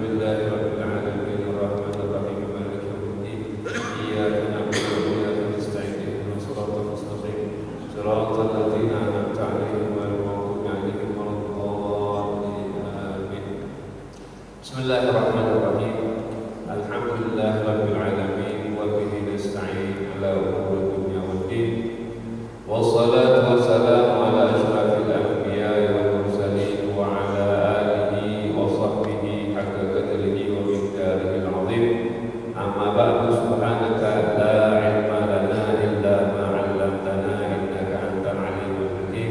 Alhamdulillahi rabbil alamin arrahmanir rahim maliki yaumiddin iyyaka na'budu wa iyyaka nasta'in ihdinas siratal mustaqim siratal ladzina an'amta 'alaihim ghairil maghdubi 'alaihim waladdallin amin. Bismillahirrahmanirrahim. Alhamdulillahi rabbil alamin wa bihi nasta'in 'ala umuri dunya waddin. Wassalatu wassalamu ala asyrafil anbiya'i wal mursalin wa ala alihi wa sahbihi haqqa qadrihi wa miqdarihi al-'azim. Amma ba'du, subhanaka la 'ilma lana illa ma 'allamtana innaka antal 'alimul hakim.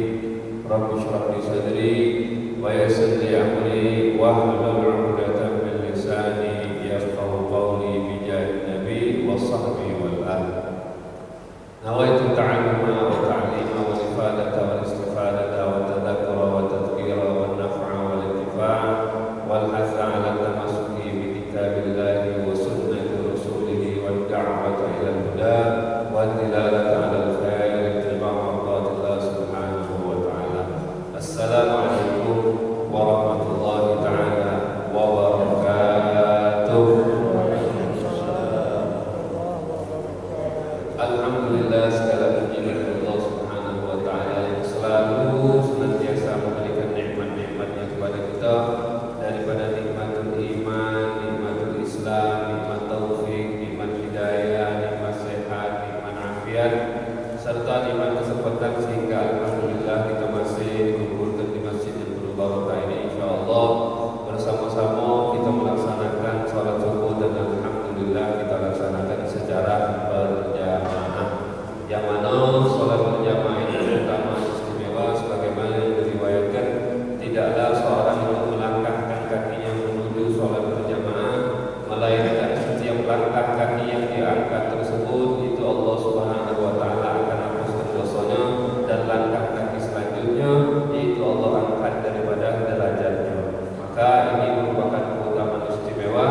Rabbi shrah li sadri wa yassir li amri wahlul 'uqdatam min lisani yafqahu qawli bi jahi nabi wa sahbihi wal ali. Nawaitu ta'alluma wa ta'lima wa ifadata wa istifadata wa tadhakkura wa tadhkira wa naf'a wa intifa'a wal hatha 'ala tamassuki bi kitabillahi wa sunnati rasulih wa da'wata ila al-huda wa dilalata 'ala al-khair ittiba'a mardatillah subhanahu wa ta'ala. Assalamu alaikum warahmatullahi ta'ala wabarakatuh. Alhamdulillah, segala puji bagi Allah Subhanahu wa taala yang selalu senantiasa memberikan nikmat-nikmatnya kepada kita, daripada nikmatul iman, nikmatul Islam, nikmat taufik, nikmat hidayah, nikmat sehat, nikmat afiat, serta nikmat kesempatan sehingga alhamdulillah kita masih dikumpulkan di masjid yang penuh barokah ini. Insyaallah bersama-sama kita melaksanakan salat subuh dan alhamdulillah kita laksanakan secara berjamaah, yang mana salat berjamaah ini utama istimewa sebagaimana yang diriwayatkan tidaklah seorang itu melangkahkan kakinya menuju salat berjamaah melainkan setiap langkah kaki yang diangkat tersebut itu Allah Subhanahu wa taala akan hapuskan dosanya, dan langkah kaki selanjutnya itu Allah angkat daripada derajatnya. Maka ini merupakan keutamaan istimewa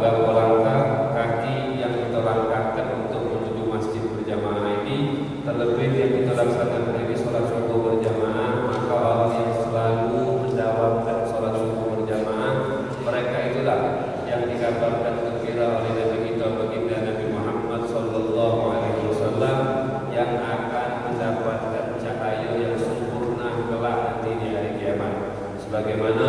bahwa langkah kaki yang kita langkahkan untuk menuju masjid berjamaah ini, terlebih yang kita laksanakan ini sholat subuh berjamaah, maka orang yang selalu mendawamkan sholat subuh berjamaah, mereka itulah yang dikabarkan gembira oleh Nabi kita baginda Nabi Muhammad sallallahu alaihi wasallam yang akan mendapatkan cahaya yang sempurna kelak nanti di hari kiamat. Sebagaimana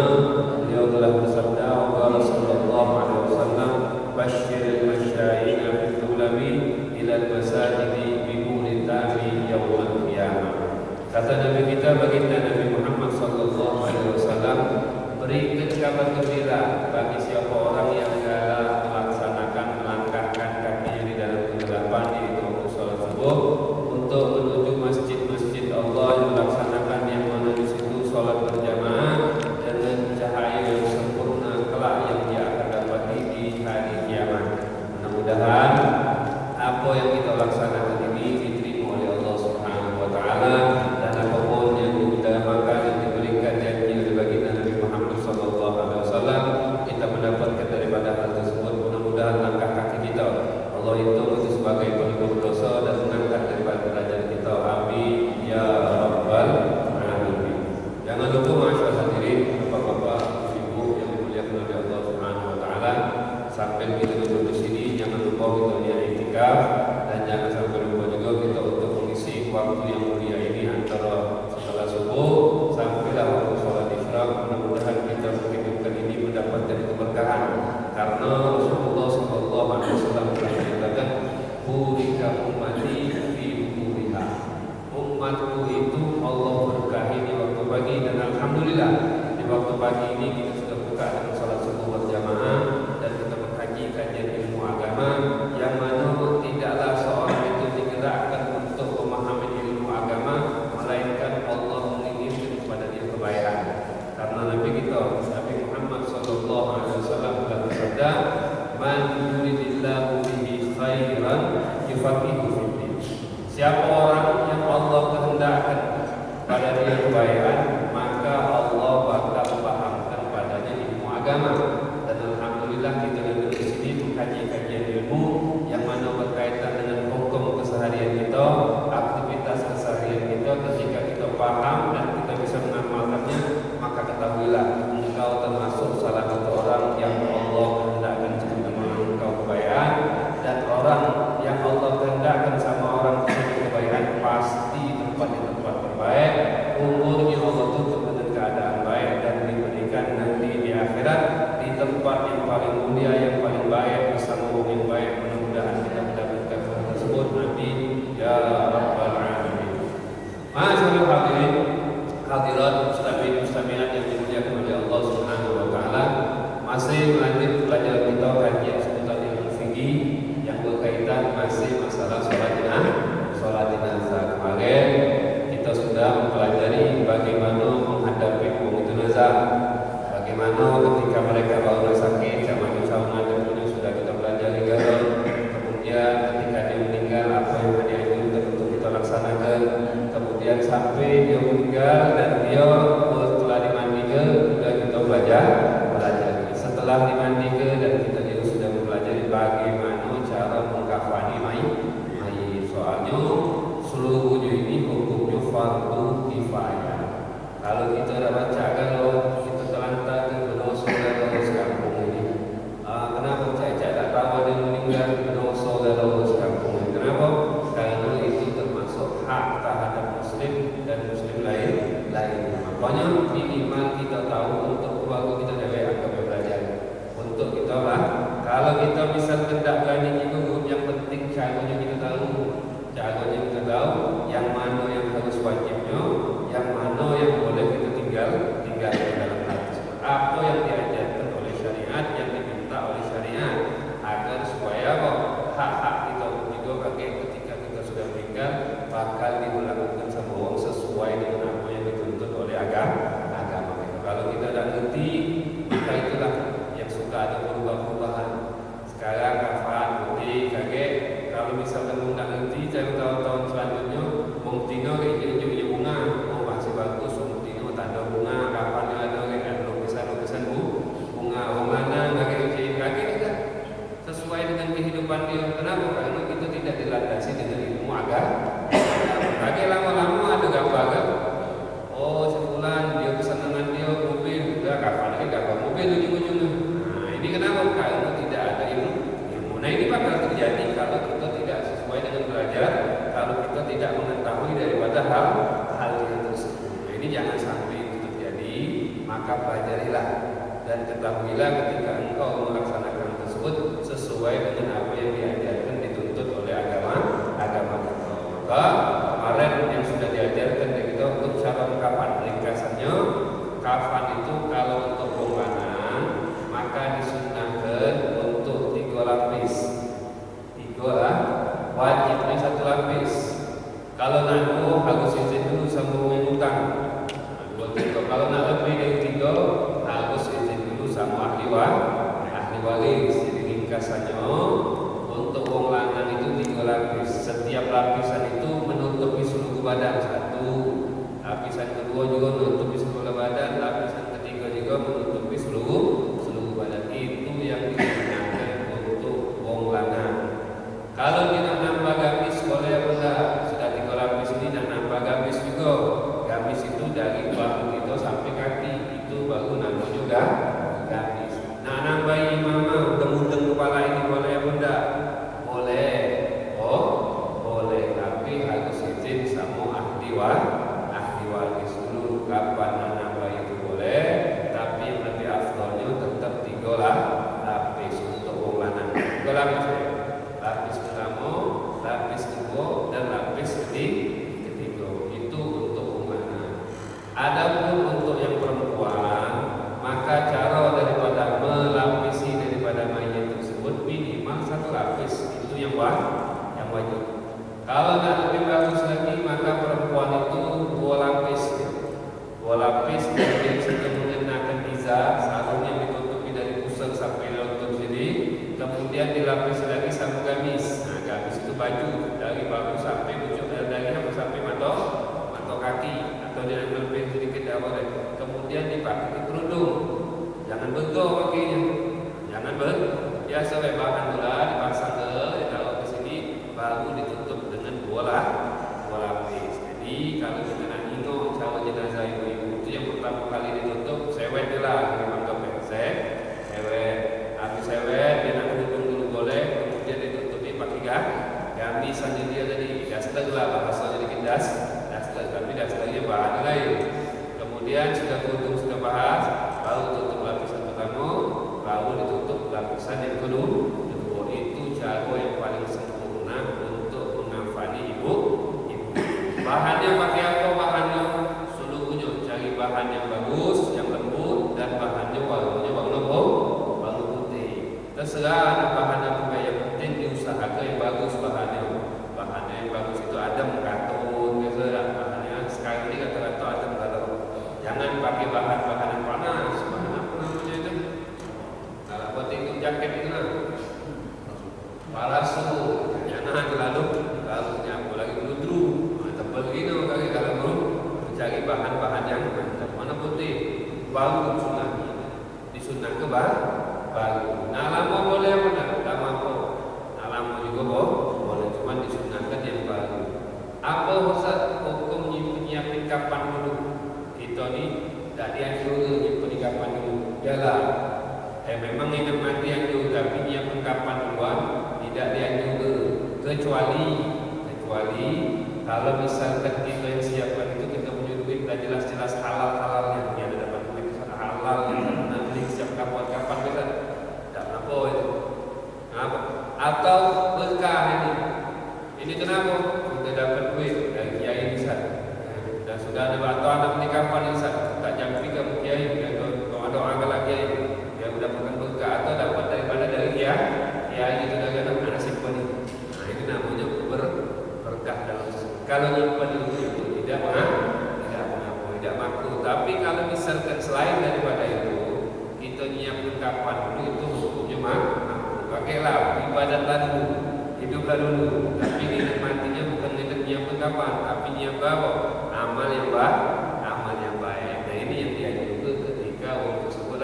beliau telah bersabda, wa sallallahu alaihi wasallam, basyiril masyayina fil dhulami ila al-masajidi bi nuril tami yaumil qiyamah. Kata Nabi kita baginda Nabi Muhammad sallallahu alaihi wasallam, berikan kabar gembira bagi siapa orang yang melaksanakan melangkahkan kakinya di dalam kegelapan yaitu waktu salat subuh untuk menuju masjid-masjid Allah yang melaksanakan yang mana di situ salat berjamaah dengan cahaya yang sempurna kelak yang dia akan dapati di hari kiamat. Mudah-mudahan apa yang kita laksanakan ini diterima oleh Allah Subhanahu wa taala, dan apapun yang diutamakan dan diberikan janji oleh baginda Nabi Muhammad sallallahu alaihi wasallam kita mendapatkan daripada hal tersebut. Mudah-mudahan langkah kaki kita Allah hitung itu sebagai pelipur dosa dan mengangkat daripada derajat kita. Amin ya rabbal alamin. Jangan lupa masyaallah hadirin, bapak-bapak, ibu yang dimuliakan oleh Allah Subhanahu wa taala, sampai kita duduk di sini jangan lupa kita niat iktikaf, dan jangan sampai lupa juga kita untuk mengisi waktu yang mulia ini antara setelah subuh sampailah waktu sholat isyraq. Mudah-mudahan kita menghidupkan ini mendapatkan keberkahan, karena Rasulullah sallallahu alaihi wasallam telah menyatakan, burika ummati fi bukuriha, umatku itu Allah berkahi di waktu pagi. Dan alhamdulillah di waktu pagi ini kita sudah buka dengan salat subuh berjamaah dan kita mengkaji kajian ilmu agama, yang mana tidaklah seorang itu digerakkan untuk memahami ilmu agama melainkan Allah menginginkan kepada dia kebaikan. Karena Nabi kita Nabi Muhammad sallallahu alaihi wasallam telah bersabda, man yuridillahu bihi khairan yufaqihu fiddin. Siapa orang yang Allah kehendakkan pada dia kebaikan, maka Allah bakal pahamkan padanya ilmu agama. Dan alhamdulillah kita duduk di sini mengkaji kajian ilmu yang mana berkaitan dengan hukum keseharian kita, aktivitas keseharian kita. Ketika kita paham dan kita bisa mengamalkannya, maka ketahuilah engkau termasuk salah satu orang yang Allah Kalau kita misal tidak berani nyuruh, yang penting caranya kita tahu. Caranya kita tahu yang mana yang harus wajibnya, yang mana yang boleh kita tinggal di dalam hati. Apa yang diajarkan oleh syariat, yang diminta oleh syariat, agar supaya hak-hak kita juga pakai ketika kita sudah meninggal bakal dilakukan sama orang sesuai dengan apa yang dituntut oleh agama kita. Kalau kita tidak ngerti, maka itulah yang suka ada perubahan-perubahan. Sekarang kafan, putih, kaget. Kalau misalkan mau tidak ngerti, saya tahun-tahun selanjutnya mau tino hijau-hijau bunga, mau masih bagus, mau tino tanda bunga, kafannya ada lukisan bunga, mana kaget kan sesuai dengan kehidupan dia. Kenapa? Karena kita tidak dilandasi dengan ilmu agama. Kaget lama-lama ada gambar kan? Oh, sebulan dia kesenangan dia mobil, udah kafannya gambar mobil ujung-ujungnya. Nah, ini kenapa? Karena tidak ada ilmu. Nah, ini bakal terjadi kalau kita tidak sesuai dengan belajar, kalau kita tidak mengetahui daripada hal yang tersebut. Nah, ini jangan sampai itu terjadi, maka pelajarilah dan ketahuilah ketika engkau melaksanakan tersebut sesuai dengan apa yang diajarkan dituntut oleh agama kita. Maka kemarin yang sudah diajarkan dari kita untuk cara kafan, ringkasannya kafan itu kalau untuk wong lanang maka disunahkan untuk 3 lapis. 3 wajibnya 1 lapis. Kalau nak harus izin dulu sama orang utang. Kalau nak lebih dari 3 harus izin dulu sama ahli waris. Jadi ringkasannya untuk wong lanang itu 3 lapis. Setiap lapisan itu menutupi seluruh badan. 1. Lapisan kedua juga menutupi seluruh badan. Lapisan ketiga juga menutupi seluruh badan. Itu yang digunakan untuk wong lanang. Kalau kita nambah gamis boleh apa enggak? Sudah 3 lapis ini nak nambah gamis juga. Gamis itu dari bahu kita sampai kaki, itu baru nambah juga gamis. Nah, nambah imamah gemudeng kepala ini boleh apa enggak? Boleh. Oh, boleh, tapi harus izin sama ahli waris dulu kapan nambah itu boleh, tapi yang lebih afdolnya tetap 3 lapis untuk wong lanang. 3 lapis ya. Lapis pertama, lapis kedua, dan lapis ketiga. Itu untuk wong lanang. Adapun untuk yang perempuan, maka cara daripada melapisi daripada mayat tersebut minimal 1 lapis. Itu yang wajib. Kalau nak lebih bagus lagi, maka perempuan itu 2 lapis. 2 lapis, kemudian sudah mengenakan izar, sarung yang ditutupi dari pusar sampai lutut sini, kemudian dilapis lagi sama gamis. Nah, gamis itu baju dari bahu sampai ujung dari sampai matok kaki, atau dia lebih sedikit awal. Kemudian dipakai kerudung. Jangan bentuk pakainya. Jangan biasa bahan dulu dipasang ditaruh ke sini, baru ditutup dengan 2 lapis. Jadi kalau kita nak ingat cara jenazah ibu itu yang pertama kali ditutup sewet je lah, dianggap sewet. Habis sewet dia nak kerudung dulu boleh, kemudian ditutupi pakai gamis saja dia tadi, daster lah bahasa jadi daster, tapi dasternya bahan lain. Kemudian sudah kerudung sudah bahas, baru tutup lapisan pertama, baru ditutup lapisan yang kedua. Itu cara yang paling sempurna untuk mengafani ibu. Bahannya pakai apa? Bahannya seluruhnya cari bahan yang bagus, yang lembut, dan bahannya warnanya warna putih. Terserah ada bahan apa yang penting diusahakan yang bagus bahannya. Bahannya yang bagus itu adem, katun, biasa bahannya sekarang ini kata-kata adem kalau. Jangan pakai bahan-bahan yang panas. Bahan apa namanya itu? Kalau buat itu jaket itu lah. Parasu, jangan terlalu nyapu lagi ludru. Tebal gini kali kalau mau mencari bahan-bahan yang mantap. Mana putih, baru disunah ke baru. Nah, lama boleh apa enggak? Lama kok. Nah, lama juga boleh, cuma disunahkan yang baru. Apa Ustaz hukum nyiapin kapan dulu? Kita ni tak dianjur nyiapin kapan dulu. Yalah. Memang ingat mati anjur, tapi nyiapin kapan duluan tidak dianjur. Kecuali kalau misalkan kita yang siapkan itu kita punya duit dan jelas-jelas halal-halalnya, yang ada dapat duit halal yang nanti siap kapan kita tak apa itu. kapan dulu itu hukumnya pakailah ibadahlah dulu, hiduplah dulu. Tapi ini matinya bukan nyiapkan kapan, tapi nyiapkan amal yang baik. Nah ini yang dianjurkan ketika orang tersebut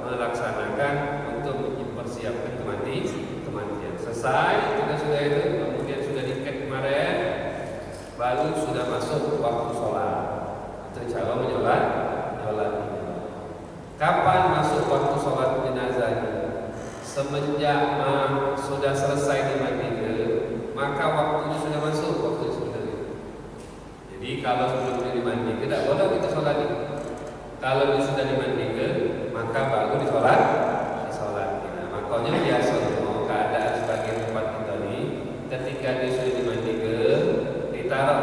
melaksanakan untuk mempersiapkan kematian. Selesai kita sudah itu, kemudian sudah diikat kemarin, baru sudah masuk waktu sholat. Itu cara menyolat. Kapan masuk waktu sholat jenazahnya? Semenjak sudah selesai dimandikan, maka waktunya sudah masuk waktu sebenarnya. Jadi kalau sebelum dimandikan tidak boleh kita sholat. Kalau dia sudah dimandikan, maka baru disolat. Nah, makanya biasanya keadaan sebagai tempat kita ini, ketika dia sudah dimandikan, ditaruh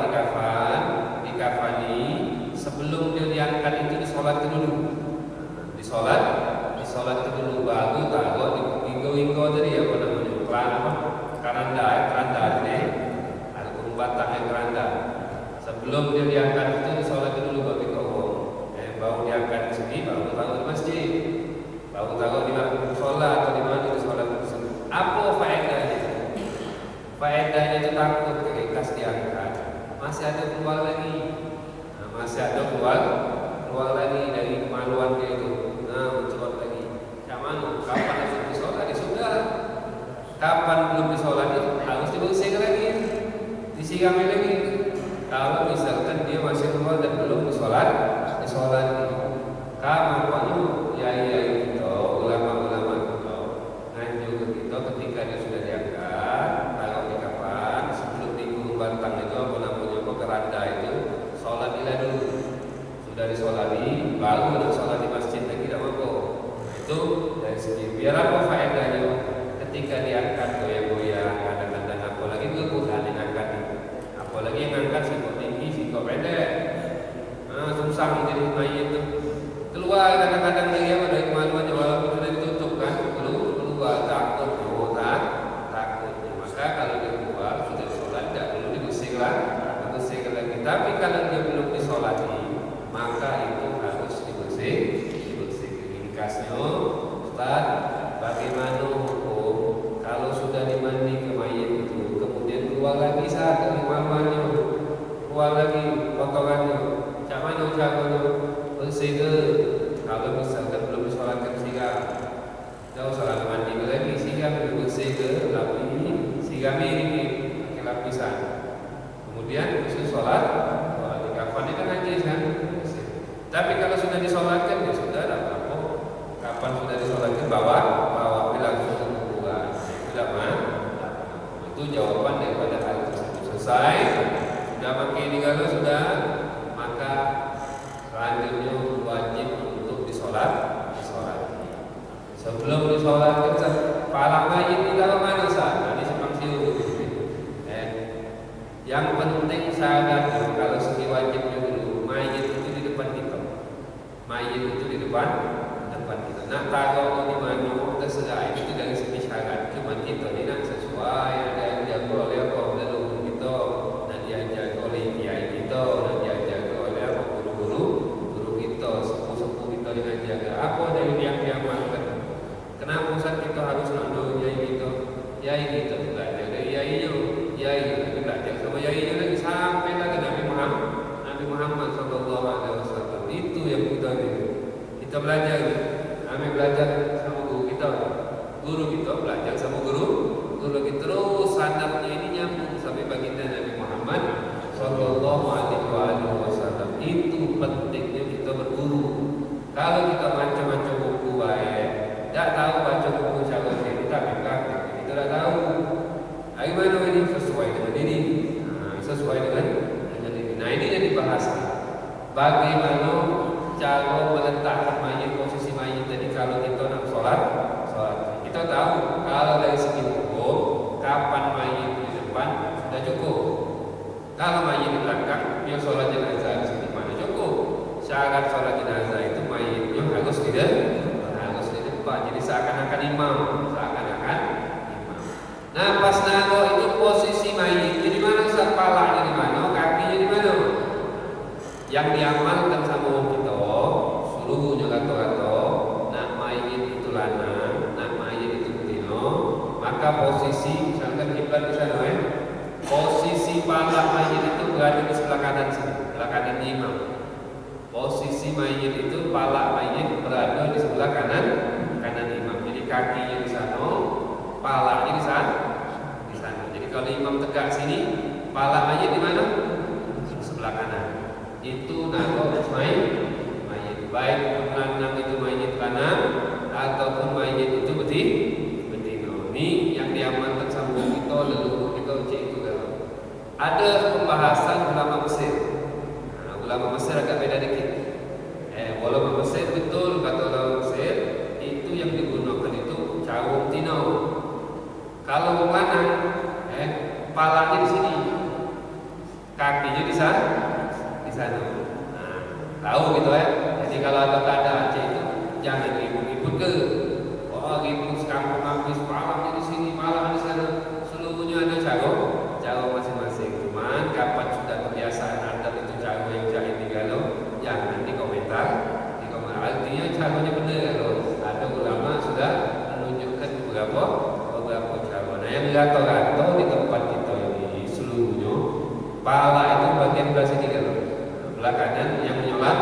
di kafani, sebelum dia diangkat itu disolatkan dulu. Disolat dulu, baru taruh di inggo tadi apa namanya, keranda ini, ada batangnya keranda. Sebelum dia diangkat itu disolat dulu bagi kaum. Baru diangkat di sini, baru taruh di masjid, baru taruh di sholat atau di mana disolat tersebut. Apa faedahnya? Faedahnya itu takut ketika diangkat masih ada keluar lagi, keluar lagi dari kemaluan dia itu. Mencoba lagi. Kapan harus disolat? Ya sudah. Kapan belum disolat harus dibersihkan lagi, disirami lagi. Kalau misalkan dia masih keluar dan belum disolat. Kamu ya kita, ulama-ulama kita nganjur kita ketika dia sudah diangkat, taruh di kapan, sebelum digulung batang itu apa namanya keranda itu, sholat dulu. Sudah disolati, baru ada sholat di masjid lagi tidak apa. Itu dari segi biar apa faedahnya? Ketika diangkat goyang-goyang, kadang-kadang apalagi kebutuhan yang angkat, apalagi yang angkat sikap tinggi, sikap pendek, susah menjadi mayit itu. Keluar kadang-kadang dia dari kemaluannya walaupun sudah ditutup kan, keluar takut. Maka kalau dia keluar sudah sholat tidak perlu dibersihkan lagi. Tapi kalau dia belum disolati, maka itu harus dibersihkan. Ringkasnya, Ustaz, bagaimana hukum kalau sudah dimandi ke mayit itu, kemudian keluar lagi saat dari kemaluannya, keluar lagi kotorannya, macam mana caranya bersihkan? Kalau misalkan belum disolatkan jauh sholat mandi lagi bersihkan, siram ini pakai lapisan. Kemudian khusus sholat di kafan kan najis kan. Tapi kalau sudah disolatkan ya sudah apa? Kapan sudah disolatkan bawa langsung ke kuburan. Tidak mah. Itu jawaban daripada hal tersebut. Selesai. Sudah pakai digala sudah, maka selanjutnya wajib untuk disolat. Sebelum disolatkan kepala mayit di dalam mana sah? Ini simpang siur. Yang penting syaratnya kalau segi wajibnya dulu, mayit itu di depan kita. Nak taruh di mana terserah, itu dari segi syarat. Cuma kita ni nak sesuai ada yang dijaga oleh apa leluhur kita, nak diajar oleh kiai kita, nak diajar oleh apa guru kita, sepuh-sepuh kita dengan jaga. Apa dari yang diamalkan? Kenapa Ustaz kita harus nandung yai kita belajar dari yai belajar sama yai lagi sampai lagi Nabi Muhammad sallallahu alaihi wasallam. Itu yang kita belajar. Kami belajar sama guru kita belajar sama guru kita, terus sanadnya ini nyambung sampai baginda Nabi Muhammad sallallahu alaihi wasallam. Itu pentingnya kita berguru. Kalau kita baca buku baik, tidak tahu baca buku cara kita praktik, kita tidak tahu. Bagaimana ini sesuai dengan ini? Sesuai dengan ini. Nah ini yang dibahas. Bagaimana cara meletakkan mayat, posisi mayat tadi kalau kita nak sholat. Kita tahu kalau dari segi hukum kapan mayat di depan sudah cukup. Kalau mayat di belakang, dia sholat jenazah di mana cukup. Syarat sholat jenazah itu mayatnya harus di depan. Jadi seakan-akan imam. Nah pas naruh itu posisi mayat di mana? Kepalanya di mana? Kakinya di mana? Yang diamalkan sama kita seluruhnya kata nak mayit itulah maka posisi misalkan kiblat di sana posisi pala mayit itu berada di sebelah kanan sini, sebelah kanan imam. Posisi mayit itu pala mayit berada di sebelah kanan imam. Jadi kakinya di sana, palanya di sana. Jadi kalau imam tegak sini, pala mayit di mana? Sebelah kanan. Itu naruh mayit. Baik lanang itu mayit lanang ataupun mayit itu betina. Ini yang diamankan sama kita, leluhur kita itu kan. Ada pembahasan ulama Mesir. Ulama Mesir agak beda dikit. Ulama Mesir betul kata ulama Mesir itu yang digunakan itu cawung tino. Kalau lanang, palanya di sini, kakinya di sana. Nah, tahu gitu ya. Jadi kalau ada keadaan Aceh itu jangan ribut-ribut ke, ribut sekampung habis palanya di sini, palanya di sana, seluruhnya ada cawung masing-masing. Cuman kapan sudah kebiasaan adat itu cawung yang jahit digalau, jangan dikomentar. Artinya caranya benar kalau ada ulama sudah menunjukkan beberapa cara. Nah yang gato-gato di tempat kita ini seluruhnya pala itu bagian belah sini kalau belah kanan yang menyolat,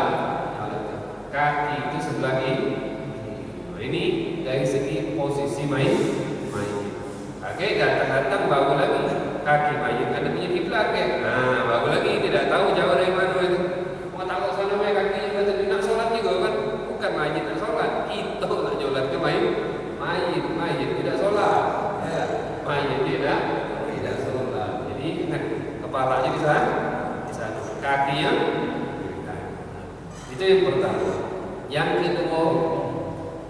kaki itu sebelah kiri. Nah, ini dari segi posisi mayit. Oke, datang baru lagi kaki mayit ada punya kiblat ke. Nah baru lagi tidak tahu jauh dari mana itu. Mau tahu sana kakinya berarti nak sholat juga kan. Bukan mayit nak sholat, kita nak sholat ke mayit tidak sholat, mayit tidak sholat. Jadi ingat kepalanya di sana, kakinya itu yang pertama. Yang kedua,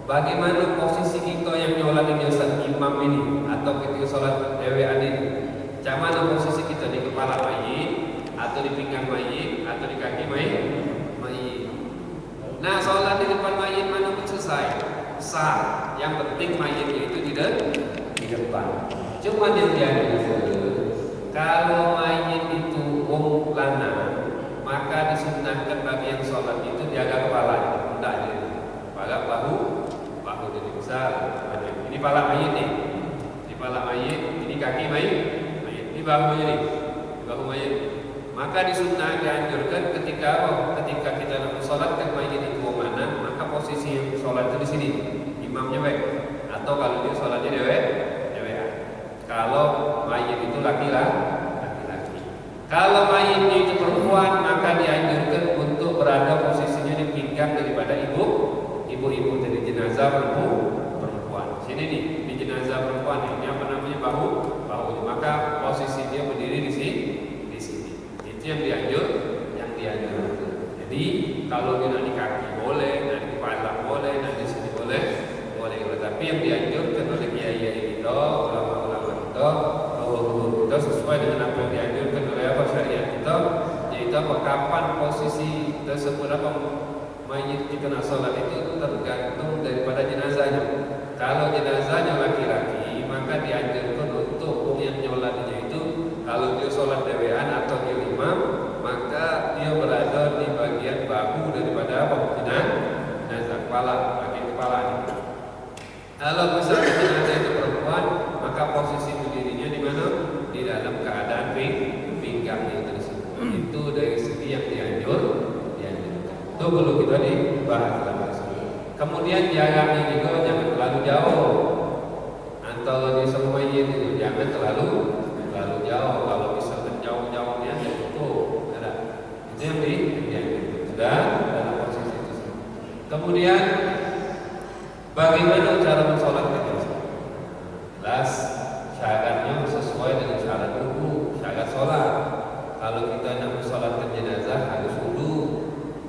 bagaimana posisi kita yang nyolat ini Ustaz imam ini atau ketika sholat dewean ini? Macam mana posisi kita di kepala mayit atau di pinggang mayit atau di kaki mayit? Nah, sholat di depan mayit mana pun selesai, sah. Yang penting mayitnya itu tidak di depan. Cuma yang kalau mayit itu lanang, maka disunahkan bagi yang sholat itu jaga kepala, tidak dia, kepala bahu jadi besar. Ini kepala mayit nih, ini kepala mayit, ini kaki mayit, ini bahunya nih, bahu mayit. Maka disunah dianjurkan ketika kita nak sholatkan mayit itu mana, maka posisi yang sholat itu di sini, imamnya atau kalau dia sholatnya dewean. Kalau mayit itu laki-laki. Kalau mayitnya itu perempuan, maka dianjurkan untuk berada posisinya di pinggang daripada ibu-ibu dari jenazah perempuan. Sini nih di jenazah perempuan ini apa namanya bahu. Maka posisi dia berdiri di sini. Itu yang dianjurkan. Jadi kalau dia nak di kaki boleh, nak di kepala boleh, nak di sini boleh. Tapi yang dianjurkan oleh kiai kita, ulama-ulama kita, guru-guru kita sesuai dengan apa yang dianjurkan oleh syariat kita, yaitu kapan posisi tersebut mayit kita nak sholat itu tergantung daripada jenazahnya. Kalau jenazahnya laki-laki, maka dianjurkan untuk yang nyolatnya itu kalau dia sholat dewean atau dia imam, maka dia berada di bagian bahu daripada jenazah bagian kepala. Kalau misalnya jenazah itu perempuan, maka posisi berdirinya di mana? Di dalam keadaan pinggangnya tersebut. Itu dari segi yang dianjurkan. Itu perlu kita dibahas. Kemudian jaraknya juga jangan terlalu jauh. Antara di semua mayit itu jangan terlalu jauh. Kalau misalkan jauh-jauhnya ya cukup. Itu yang dianjurkan. Sudah dalam posisi itu. Kemudian bagaimana cara mensolatkan jenazah? Jelas syaratnya sesuai dengan syarat wudu, syarat sholat. Kalau kita nak mensolatkan jenazah harus wudu,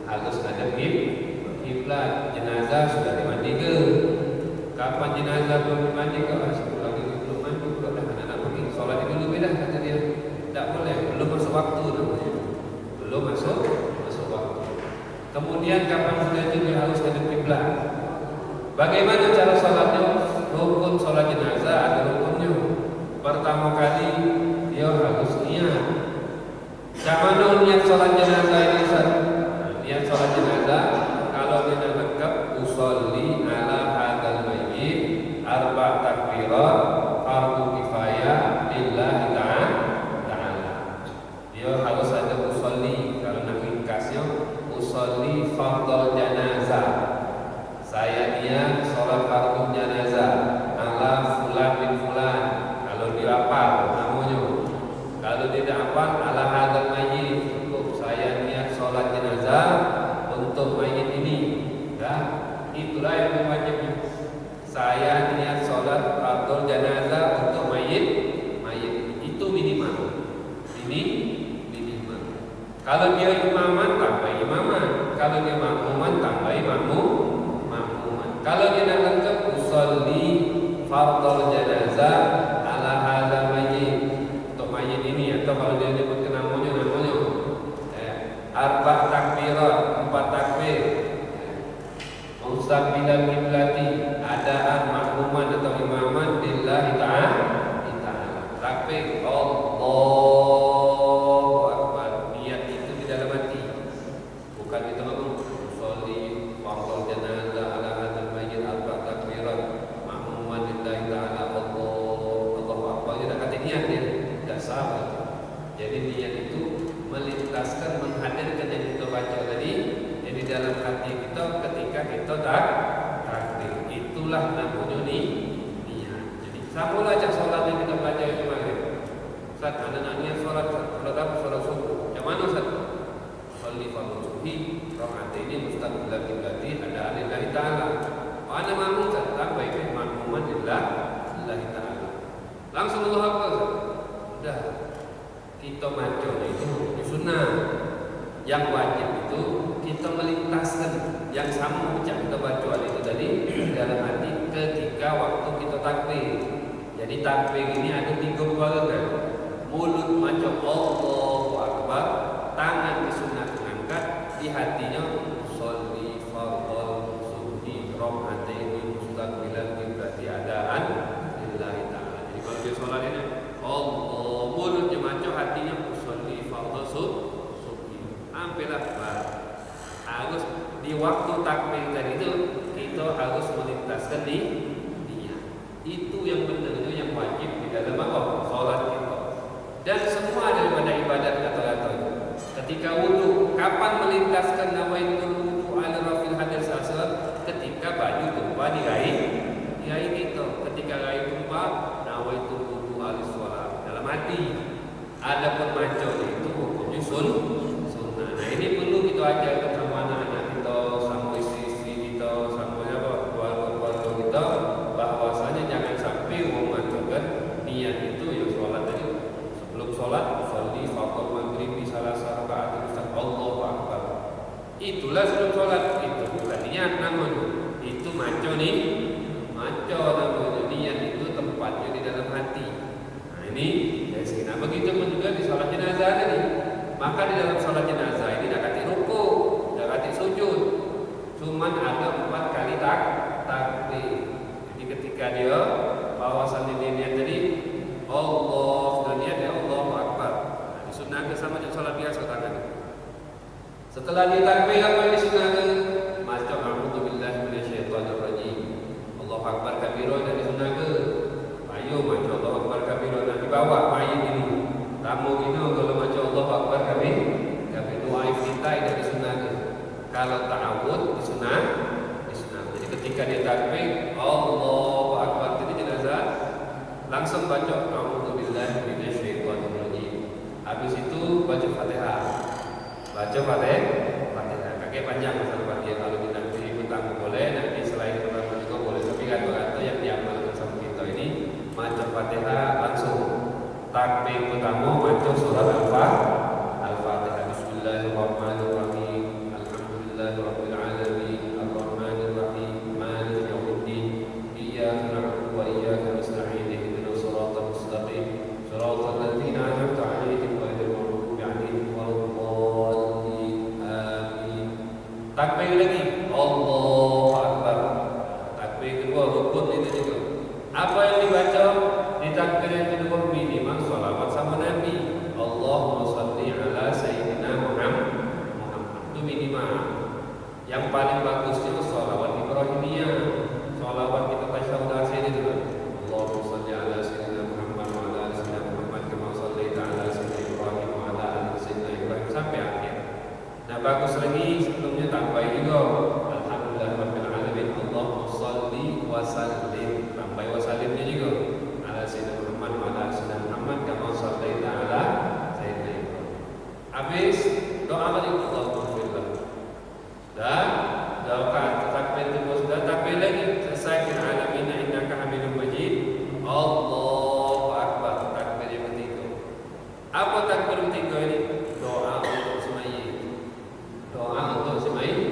harus ada kiblat. Jenazah sudah dimandi ke? Kapan jenazah belum dimandi ke? Sebelum lagi belum mandi, anak pergi sholat dulu beda kata dia. Tak boleh, belum masuk waktu namanya. Belum masuk waktu. Kemudian kapan sudah itu dia harus ada kiblat. Bagaimana cara sholatnya? Rukun sholat jenazah ada rukunnya. Pertama kali dia harus niat. Macam niat sholat jenazah ini? Niat sholat jenazah kalau dia lengkap usolli ala hadal mayyit arba takbirat fardu kifayah lillahi ta'ala. Dia harus ada usolli. Kalau nak ringkasnya, usolli fardhu janazah. Saya niat sholat fardu janazah ala fulan bin fulan. Kalau dia hafal namanya. Kalau tidak hafal ala hadzal mayyit. Saya niat sholat jenazah untuk mayit ini. Itulah yang wajibnya. Saya niat sholat fardhu janazah untuk mayit. Itu minimal. Minimal. Kalau dia imaman tambah imaman. Kalau dia makmuman tambah makmuman. Kalau dia nak lengkap usolli fardhu janazah ala hadzal mayyit untuk mayit ini, atau kalau dia nyebutkan namanya arba' takbirat, 4 takbir. Mustaqbilal kiblati, adaan makmuman atau imaman lillahi ta'ala. Takbir Allahu Akbar. Niat itu di dalam hati. Bukan kita ngomong sholli fardhu janazah ala hadzal mayyit arba' takbirat makmuman lillahi ta'ala Allahu Akbar. Dia tak kata niat dia. Tak salah. Jadi niat itu melintaskan, menghadirkan yang kita baca tadi di dalam hati kita ketika kita takbir. Itulah namanya niat. Jadi sama aja sholat yang kita baca itu maghrib. Ustaz, ada nak niat sholat apa? Sholat subuh. Yang mana Ustaz? Sholli fardhu subhi raka'ataini mustaqbilal qiblati ada lillahi ta'ala. Ana makmum Ustaz, tambah itu makmuman lillahi ta'ala. Langsung Allah apa Ustaz? Sudah. Kita baca itu sunnah. Yang wajib itu kita melintaskan yang sama macam kita baca itu tadi dalam hati ketika waktu kita takbir. Jadi takbir ini ada 3 perkara. Mulut macam Allahu Akbar, tangan disunat angkat, di hatinya sholli fardhu subhi raka'ataini mustaqbilal qiblati adaan lillahi ta'ala. Jadi kalau dia solat ini Allah, mulutnya macam hatinya sholli fardhu subhi. Hampirlah harus di waktu takbir tadi itu kita harus melintaskan niat. Itu yang benar, itu yang wajib di dalam apa? Salat kita. Dan semua daripada ibadat kata-kata itu. Ketika wudu, kapan melintaskan nawaitul wudu ala rafil hadas asal? Ketika baju tumpah di rai kita. Ketika rai tumpah, nawaitul wudu ala sholat dalam hati. Adapun maco itu hukumnya sunnah. Nah ini perlu kita ajarkan sama anak-anak kita, sama istri-istri kita, sama keluarga-keluarga kita, bahwasanya jangan sampai memanfaatkan niat itu ya sholat tadi. Sebelum sholat, sholli fardhu maghrib salah rakaat Ustaz Allahu Akbar. Itulah sebelum sholat. Itu bukan niat namanya. Itu maco namanya. Niat itu tempatnya di dalam hati. Nah ini dari sini. Nah begitu pun juga di sholat jenazah tadi. Maka di dalam sholat jenazah ini tidak kati ruku, tidak kati sujud, cuman ada 4 kali takbir. Jadi ketika dia bawasan niat tadi Allah sudah niat ya Allahu Akbar. Nah, disunahkan sama dengan sholat biasa tangan. Setelah dia takbir apa yang disunahkan? Maca a'udzubillahi minasyaitonirrajim. Allahu Akbar kabira dan disunahkan. Ayo maca Allahu Akbar kabira dan dibawa mayit ini. Tamu ini kalau maca Allahu Akbar kami doa iftitah tidak disunahkan. Kalau ta'awud disunah. Jadi ketika dia takbir Allahu Akbar jadi jenazah langsung baca a'udzubillahi minasyaitonirrajim. Habis itu baca Fatihah. Kakek panjang masalah Fatihah. Kalau tidak pilih petang boleh, nanti selain petang juga boleh. Tapi kata-kata yang diamalkan sama kita ini baca Fatihah langsung. Takbir pertama baca surah Al-Fatihah. Bismillahirrahmanirrahim. Alhamdulillahirabbil alamin. Arrahmanir rahim. Maliki yaumiddin. Iyyaka na'budu wa iyyaka nasta'in. Ihdinas siratal mustaqim. Siratal ladzina an'amta 'alaihim ghairil maghdubi 'alaihim waladdallin. Amin. Takbir lagi. Allahu Akbar. Takbir kedua rukun itu juga. Apa yang dibaca di takbir yang kedua minimal salawat sama Nabi. Allahumma shalli ala sayyidina Muhammad. Itu minimal. Yang paling bagusnya salawat Ibrahimiyah. Salawat kita tasyahud akhir itu. Allahumma shalli ala sayyidina wa sallim, tambah wa sallimnya juga ala sayyidina Muhammad wa ala sayyidina Muhammad kama shallaita ala sayyidina Ibrahim. Habis doa bagi Allah Ta'ala. Dan doa takbir itu sudah takbir lagi selesai fil alamin innaka hamidum majid. Allahu akbar, takbir yang ketiga. Apa takbir ketiga ini? Doa untuk si mayit. Doa untuk si mayit.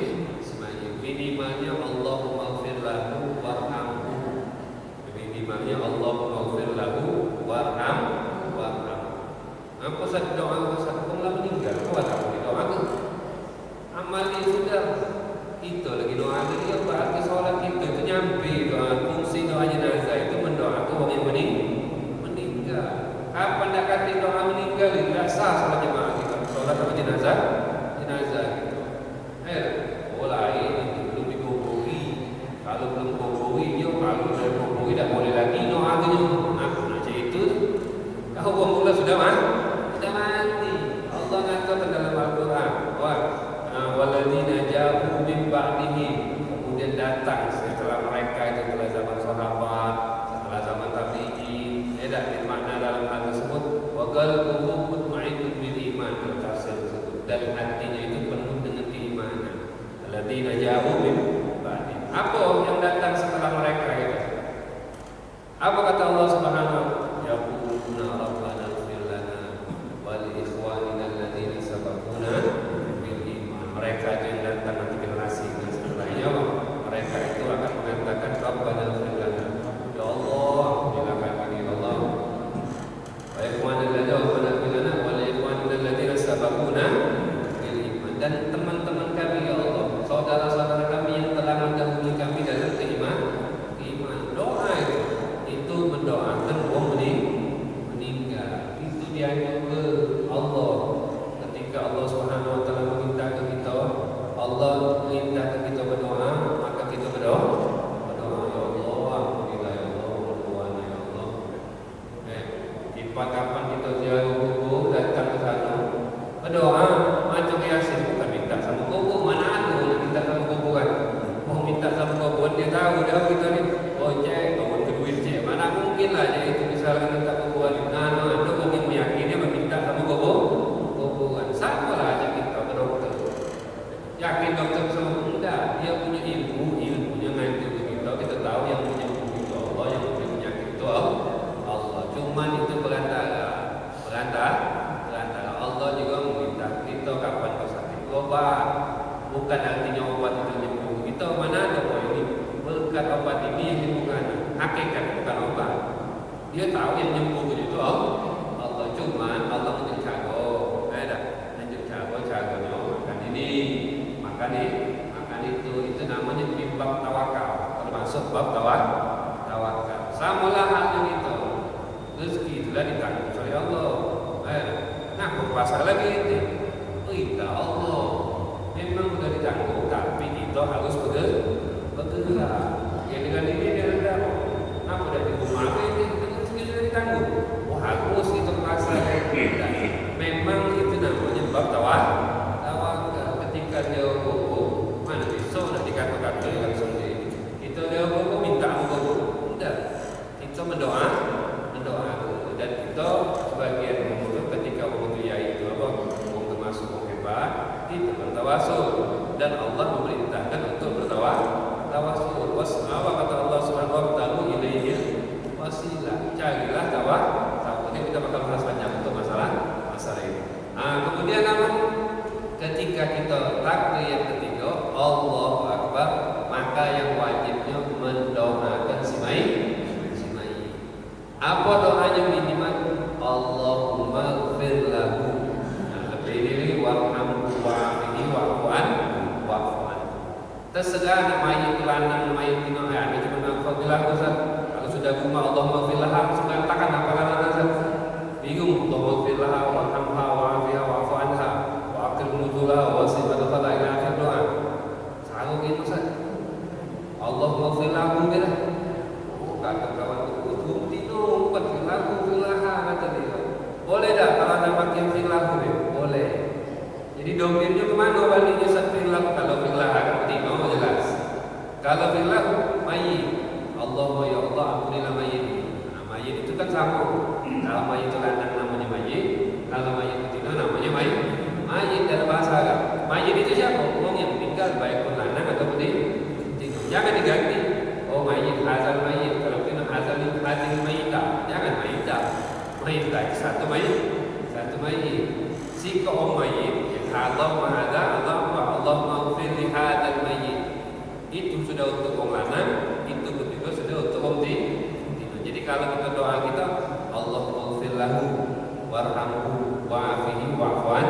Minimalnya Allahumma ighfir lahu warhamhu. Minimalnya Allahumma ighfir lahu warhamhu. Apa saja doa satu orang meninggal, apa tak doa tu? Amal ini sudah kita lagi doa lagi apa? Arti solat kita itu nyampe doa fungsi doa jenazah itu mendoakan orang yang meninggal. Kapan nak kata doa meninggal tidak sah solat jemaah kita. Solat apa jenazah? Jenazah gitu. Mulai belum dikuburi. Kalau belum kuburi, yo kalau belum kuburi tak boleh lagi doa tu. Aku nak cerita itu. Kau buang sudah sudah mati. Allah katakan dalam Al-Quran, waladina ja'u min ba'dihim, kemudian datang setelah mereka itu setelah zaman sahabat, setelah zaman tabi'in, tidak bermakna dalam hal tersebut wa qalbuhum mutma'innun bil iman, tafsir tersebut, dan hatinya itu penuh dengan keimanan. Waladina ja'u min ba'dihim. Apa yang datang setelah mereka itu? Apa kata Allah Subhanahu wa taala? Yaquluna rabbana ighfir lana wa li ikhwanina alladhina sabaquna bil iman. Mereka yang datang nanti generasi dan setelahnya, mereka itu akan mengatakan rabbana ighfir lana, ya Allah, silakan bagi Allah, wa ikhwanina alladhina wa li ikhwanina alladhina sabaquna bil iman, dan teman-teman kami ya Allah, saudara-saudara kami yang telah mendahului kami dalam keimanan. Doa itu mendoakan orang meninggal. Itu dianjurkan ke Allah. Ketika Allah Subhanahu wa taala meminta ke kita, Allah minta ke kita berdoa, maka kita berdoa ya Allah, alhamdulillah ya Allah, berdoa ya Allah. Kapan kita ziarah kubur, datang ke sana, berdoa macam biasa, bukan minta sama kubur. Mana ada orang minta sama kuburan? Mau minta sama kuburan, dia tahu dah kita ni, oh cek, bangun ke duit cek, mana mungkin lah dia itu misalkan minta kuburan. Nah, ada orang yang meyakini meminta sama kuburan. Sama lah aja kita ke dokter. Yakin dokter sama enggak? Dia punya ilmunya ngaji kita tahu yang punya ilmu itu Allah, yang punya penyakit itu Allah. Cuman itu perantara. Allah juga meminta kita kapan kau sakit obat. Bukan artinya obat itu nyembuh kita. Mana ada ini berkat obat ini yang nyembuhkan. Hakikat bukan obat. Dia tahu yang nyembuh itu Allah. Cuman Allah menjadi cago. Caranya makan ini, makan itu namanya bab tawakal, termasuk bab tawakal. Samalah halnya itu, rezeki itulah ditanggung oleh Allah. Nah, berpuasa lagi itu, perintah Allah. Memang sudah ditanggung, tapi kita harus bergerak. Ya dengan ini dia hendak, apa dah di rumah ini rezeki sudah ditanggung. Oh harus itu puasa lagi. Memang itu namanya bab tawakal. Ketika dia hukum, mana besok nak dikata-kata langsung itu dia hukum minta hukum. Tidak, kita mendoa, dan kita sebagian itu ketika waktu itu apa, termasuk hebat, kita bertawasul, dan Allah memerintahkan untuk bertawasul. Apa kata Allah Subhanahu wa taala, ilaihi wasilah, carilah tawassul. Ini kita bakal bahas banyak untuk masalah ini. Kemudian ketika kita takbir yang ketiga, Allahu Akbar, maka yang wajibnya mendoakan si mayit. Apa doanya minimal? Allahumma ighfir lahu. Lebih ini warhamhu wa'afihi wa'fu an. Terserah nak mayit lanang, mayit tino, ada cuma alhamdulillah Ustaz. Kalau sudah rumah Allahumma ighfir lahu, sudah takkan apa lana Ustaz. Bingung, Allahumma ighfir lahu warhamha wa'afiha wa'fu anha wa aqim nuzulaha wa sifat ila akhir doa. Selalu gitu Ustaz. Allahumma ighfir lahu bila. Kata kawan itu tino bukan filahu filaha kata dia. Boleh dah kalau ada makin filahu dia? Boleh. Jadi domirnya kemana baliknya saat filahu? Kalau filaha kan tino jelas. Kalau filahu mayit Allahumma ya Allah ampunilah mayit. Nah, mayit itu kan sama. Kalau mayit itu lanang namanya mayit, kalau mayit betina namanya mayit. Mayit dalam bahasa Arab. Mayit itu siapa? Orang yang meninggal baik pun lanang atau betina. Jangan diganti. Oh mayit, hazal mayit. Kalau kita hazal mayita, jangan mayita. Mayita satu mayit, satu mayit. Si kaum mayit, Allah ma'ada, Allah ma'ufir li hadal mayit. Itu sudah untuk orang lanang, itu juga sudah untuk orang betina. Jadi kalau kita doa kita, Allah ma'ufir lahu, warhamhu, wa'afihi, wa'afwan.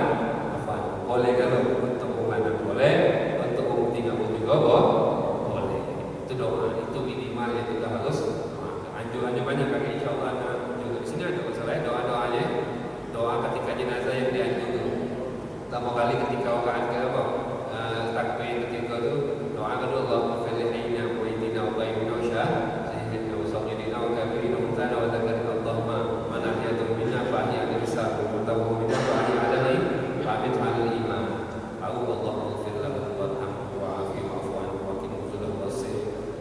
Boleh kalau untuk orang lanang boleh, untuk orang betina pun juga boleh. Itu doa, itu minimal yang kita harus anjurannya banyak kali insyaallah juga di sini ada masalah doa-doanya. Doa ketika jenazah yang dianjurkan. Pertama kali ketika orang ke apa? Takbir ketika itu doa kedua Allahumma fil hayyina wa idina wa bayyina wa syahidina wa sayyidina wa kabirina wa tana wa dzakarina Allahumma man ahyatu minna fa ahya al-isa wa tawu minna fa ahya alaihi fa amit alal iman. Allahumma fil lahu warhamhu wa'afihi wa'fu anhu wa qina nuzulahu wasir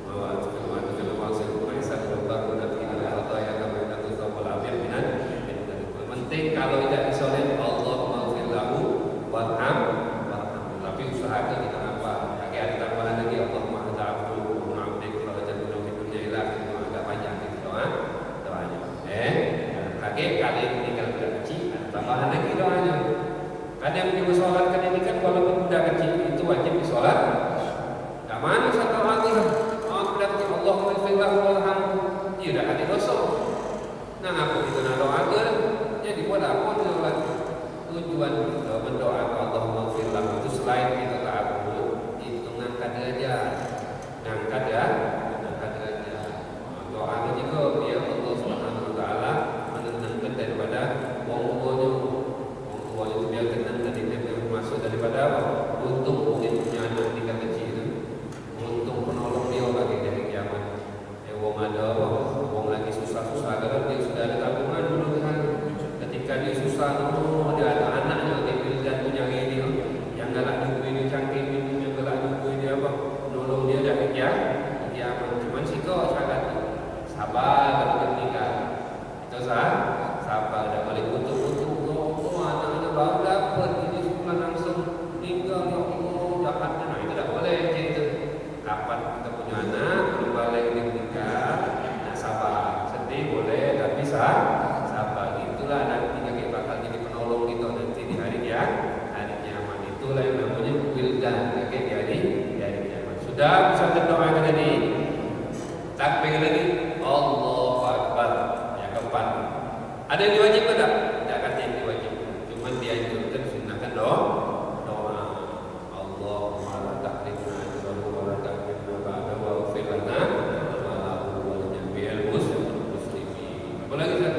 wa atqil wa atqil wa asir wa isal wa baruna fi al-ardaya kama yadzu wal afiyah minan. Penting kalau tidak disoleh Allahumma fil lahu warham. Tapi usahakan kita apa? Ada tambahan lagi Allahumma ta'afu wa na'abdik wa jannatu fi dunya ila agak panjang gitu doanya. Kakek kali ini tinggal budak kecil, tambahan lagi doanya. Kadang di sholat ini kan walaupun budak kecil itu wajib disolat. Gak mana satu hati kan? Budak kecil Allahumma fil lahu warham. Iya dah ada dosa. Nah apa itu nak doa ke? Jadi buat apa sholat? Tujuan kita mendoakan Allahumma fir lahu itu selain kita ta'abbud itu ngangkat derajat. Ngangkat derajat. Doanya juga biar Allah Subhanahu wa taala menenangkan daripada wong tuanya itu biar tenang dan dia masuk daripada apa? Untung mungkin punya anak tinggal kecil itu. Untung penolong dia bagi dari kiamat. Wong ada wong lagi susah-susah kalau dia sudah ada tabungan dulu kan. Ketika dia susah, dia ada anaknya, dia punya ini, yang galak nunggu ini cangking ini, yang galak nunggu ini apa, nolong dia dari kiamat. Cuman sih kok sangat sabar kalau dia menikah. Itu sabar, dah balik butuh-butuh. Oh, anak-anak baru dapat ini sebulan langsung tinggal, ya Allah, dapatnya. Nah itu tak boleh gitu. Kapan kita punya anak, belum balik dia menikah, nah sabar, sedih boleh, tapi sabar. Itulah nanti kakek bakal jadi penolong kita nanti di hari kiamat. Itulah yang namanya wildan kakek di hari kiamat. Sudah bisa berdoa tadi. Takbir lagi. Allahu Akbar. Yang keempat. Ada yang diwajibkan tak? Tidak kata yang diwajibkan. Cuma dianjurkan sunnahkan doa. Allahumma la tahrimna ajrahu wa la tahrimna ba'dahu wa ighfir lana wa lahu wa li jami'il muslimin. Apa lagi kan?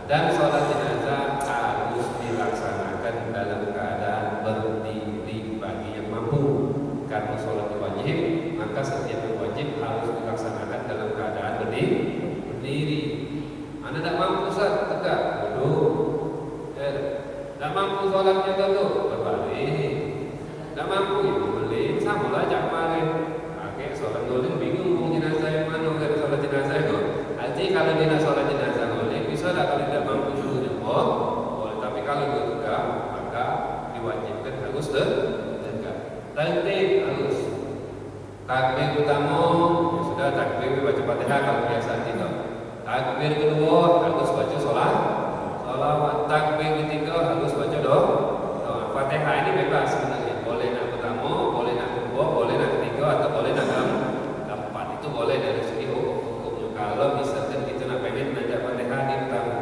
Dan sholat jenazah harus dilaksanakan dalam keadaan berdiri bagi yang mampu. Karena sholat wajib, maka setiap yang wajib harus dilaksanakan dalam keadaan berdiri. Anda tidak mampu sholat tegak, duduk. Tidak mampu sholatnya duduk, berbalik. Tidak mampu itu beli, sama lah jak kemarin. Pakai sholat dulu bingung mau jenazah yang mana dari sholat jenazah itu. Artinya kalau dia nak sholat jenazah boleh, bisa tak kalau tidak mampu dulu jempol, boleh. Tapi kalau dia tegak, maka diwajibkan harus tegak. Tertib harus. Takbir utama ya sudah takbir baca Fatihah kalau biasa tidak. Takbir kedua harus baca sholawat. Takbir ketiga harus baca doa. Fatihah Fatihah ini bebas sebenarnya. Boleh nak pertama, boleh nak kedua, boleh nak ketiga, atau boleh nak keempat. Itu boleh dari segi hukumnya. Kalau misalkan kita nak pengen baca Fatihah di pertama,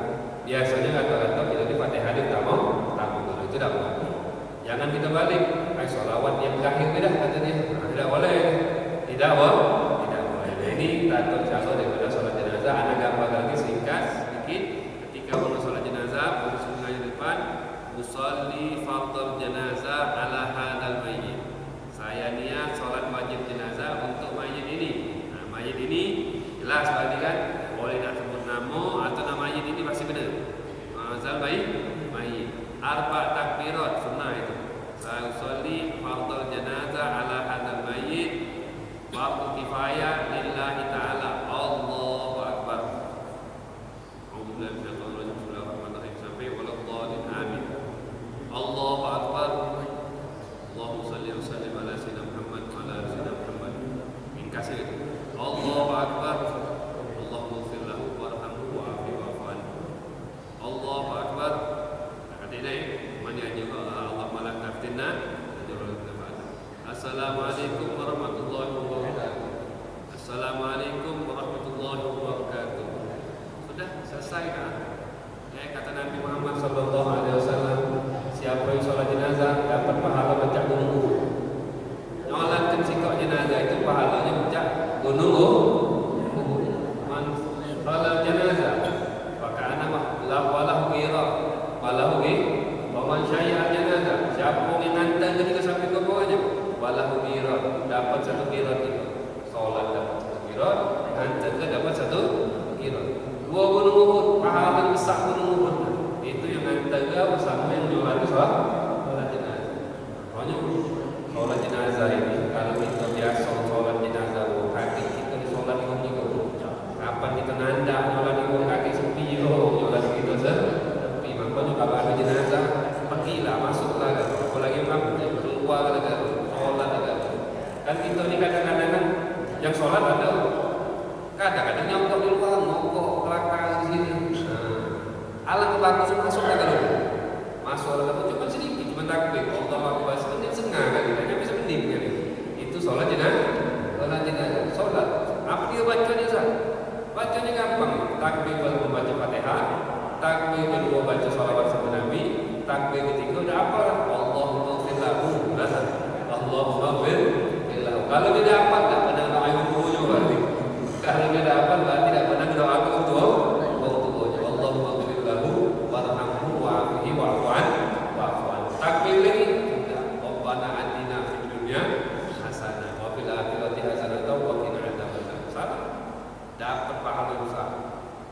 biasanya rata-rata kita di Fatihah di pertama dulu itu tidak boleh. Jangan kita balik, sholawat yang terakhir dah kata dia. Tidak boleh. Tidak boleh. Tidak boleh. Nah, ini tata cara daripada sholat jenazah. Anak gambar lagi singkat sedikit. Ketika orang sholat jenazah, bersungai di depan, usolli fardhu jenazah ala hadal mayyit. Saya niat sholat wajib jenazah untuk mayit ini. Nah, mayit ini jelas tadi kan, boleh nak sebut nama atau nama mayit ini masih benar. Azal mayit. Arba takbirat sunnah itu. Saya usolli fardhu jenazah ala hadal mayyit. Fardu kifayah lillahi ta'ala. Allahu akbar. Alhamdulillah sampai waladhdallin amin. Allahu akbar. Allahumma shalli wa sallim ala sayyidina Muhammad wa ala ali sayyidina Muhammad. Min kasih itu. Allahu akbar. Allahumma ighfir lahu warhamhu wa'afihi wa'fu anhu. Allahu akbar. Katanya mani aja Allah malah naftina. Assalamualaikum warahmatullahi wabarakatuh. Assalamualaikum warahmatullahi wabarakatuh. Sudah selesai kan? Kata Nabi Muhammad sallallahu alaihi wasallam, siapa yang sholat jenazah dapat pahala pencak gunung Uhud. Nyolatkan sikok jenazah itu pahalanya pencak gunung Uhud. Man sholat jenazah maka anak walahu gira walahu wa man syai'a jenazah. Siapa yang ngantar ketika sampai ke bawahnya walahu gira, dapat satu gira itu. Sholat dapat satu gira, ngantar ke dapat satu gira. Dua gunung Uhud, pahala besar gunung Uhud. Itu yang antara bersama yang menyolat sholat jenazah. Makanya sholat jenazah ini kalau kita biasa sholat jenazah, kaki kita di sholat itu juga. Kapan kita nanda sholat itu kaki sepi, sholat kita sepi. Makanya kalau ada jenazah, pergilah masuklah. Apalagi kamu keluar lagi sholat lagi. Kan kita ini kadang-kadang kan yang sholat ada. Kadang-kadang nyongkok di luar, ngokok belakang di sini. Alat belakang semua masuk ke dalam. Masuk dalam cuma sedikit, cuma takbir. Allah Akbar semenit setengah kan, tidak bisa menit kan. Itu sholat jenazah. Sholat. Apa dia bacanya sah? Bacanya gampang. Takbir baru membaca Fatihah. Takbir kedua baca shalawat sama Nabi. Takbir ketiga udah apa? Allahumma ighfir lahu. Allahumma ighfir lahu. Kalau dia dapat tak pernah doa ibunya berarti. Kalau dia dapat berarti tidak pernah doa untuk Allahumma ighfir lahu warhamhu wa'afihi wa'fu anhu. Takbir lagi. Rabbana atina fid dunya hasanah wa fil akhirati hasanah wa qina adzabannar. Dapat pahala besar.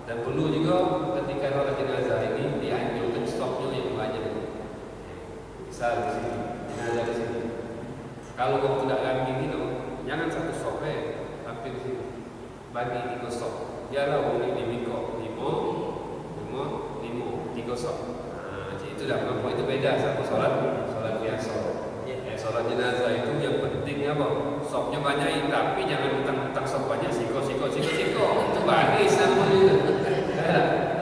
Dan perlu juga ketika sholat jenazah ini dianjurkan stopnya yang banyak. Misal di sini, jenazah di sini. Kalau kamu tidak lagi ini, jangan satu stop tapi di sini. Bagi 3 stop. Biarlah boleh di Miko 3 stop. Nah, itu dah apa itu beda sama sholat biasa. Sholat jenazah itu yang penting apa? Stopnya banyak, tapi jangan utang stop banyak. Siko. Itu bagi sama itu.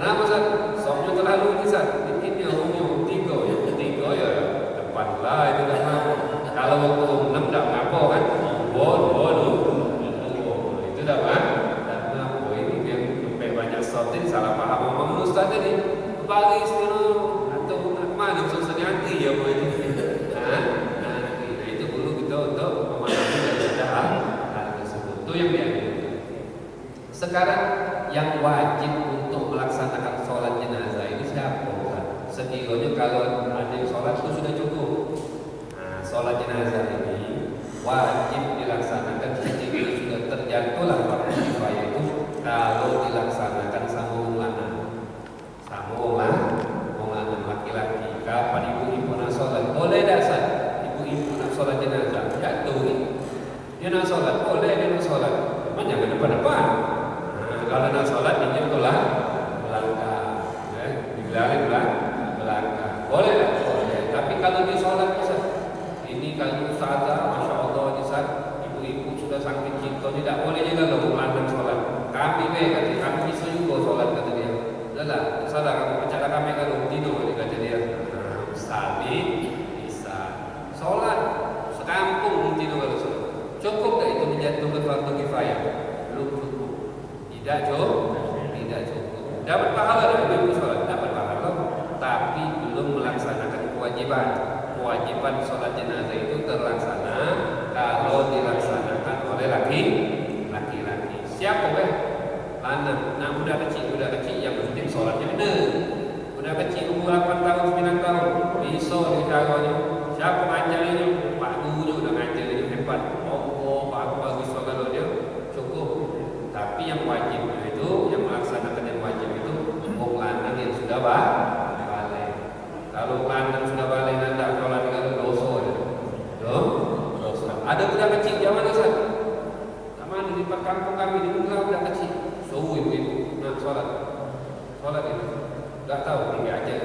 Kenapa Ustaz? Stopnya terlalu besar. Dikitnya umumnya 3 ya depan lah itu dah apa. Kalau waktu 6 dah ngapa kan? Itu dah apa? Ini yang sampai banyak stop ini salah paham ngomong Ustaz tadi. Bagi sekarang atau mana susahnya hati ya boy ini. Nah, itu perlu kita untuk memahami daripada hal tersebut. Itu yang diambil. Sekarang yang wajib untuk melaksanakan sholat jenazah ini siapa? Sekiranya kalau ada yang sholat itu sudah cukup. Nah, sholat jenazah ini wajib dilaksanakan ketika sudah terjatuhlah fardu kifayah itu kalau dilaksanakan sama orang laki-laki. Kapan ibu-ibu nak sholat boleh tak sah? Ibu-ibu nak sholat jenazah jatuh ni. Dia nak sholat boleh, dia nak sholat. Cuma jangan depan-depan. Kalau nak sholat dia tolak belakang. Digelari belakang. Boleh tak? Boleh. Tapi kalau dia sholat ini kalau ustazah, masya Allah Ustaz, ibu-ibu sudah saking cinta tidak boleh juga loh melandang sholat. Kami kami bisa juga sholat kata dia. Salah kamu percaya kami kalau dino kata dia. Ustaz bisa kifayah, belum cukup. Tidak cukup. Dapat pahala dari ibu sholat, dapat pahala, tapi belum melaksanakan kewajiban. Kewajiban sholat jenazah itu terlaksana kalau dilaksanakan oleh laki-laki. Siapa lanang? Nah, udah kecil yang penting sholatnya benar. Udah kecil umur 8 tahun 9 tahun bisa dicaranya. Siapa ngajarinnya? Pak gurunya udah ngajarin hebat. Oh, bagus kalau dia cukup. Tapi yang wajib itu, yang melaksanakan yang wajib itu orang lanang yang sudah balik. Kalau lanang sudah balik nanti sholat kalau dosa. Ada budak kecil zaman Ustaz. Sama di kampung kami di Bunga budak kecil. So ibu nak sholat itu. Enggak tahu dia aja.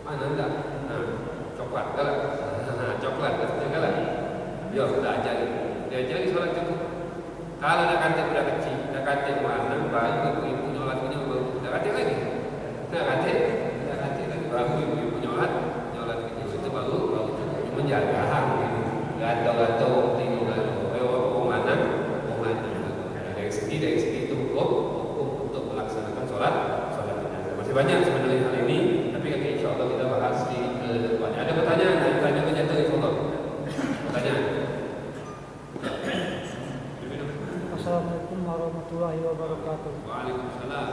Mana enggak? Nah, coklat galak. Coklat katanya galak. Yo, udah ajarin. Dia ajarin sholat cukup. Kalau nak kata budak kecil, nak kata mana baru ibu nyolat punya baru. Nak kata lagi. Nak kata lagi baru ibu nyolat punya itu baru menjaga hak. Gatal-gatal tinggal mana. Dari segi itu hukum untuk melaksanakan sholat jenazah. Masih banyak sebenarnya hal ini, tapi insya Allah kita bahas di depannya. Ada pertanyaan? Tanya menjatuh insya Allah. Pertanyaan. Assalamualaikum warahmatullahi wabarakatuh. Waalaikumsalam.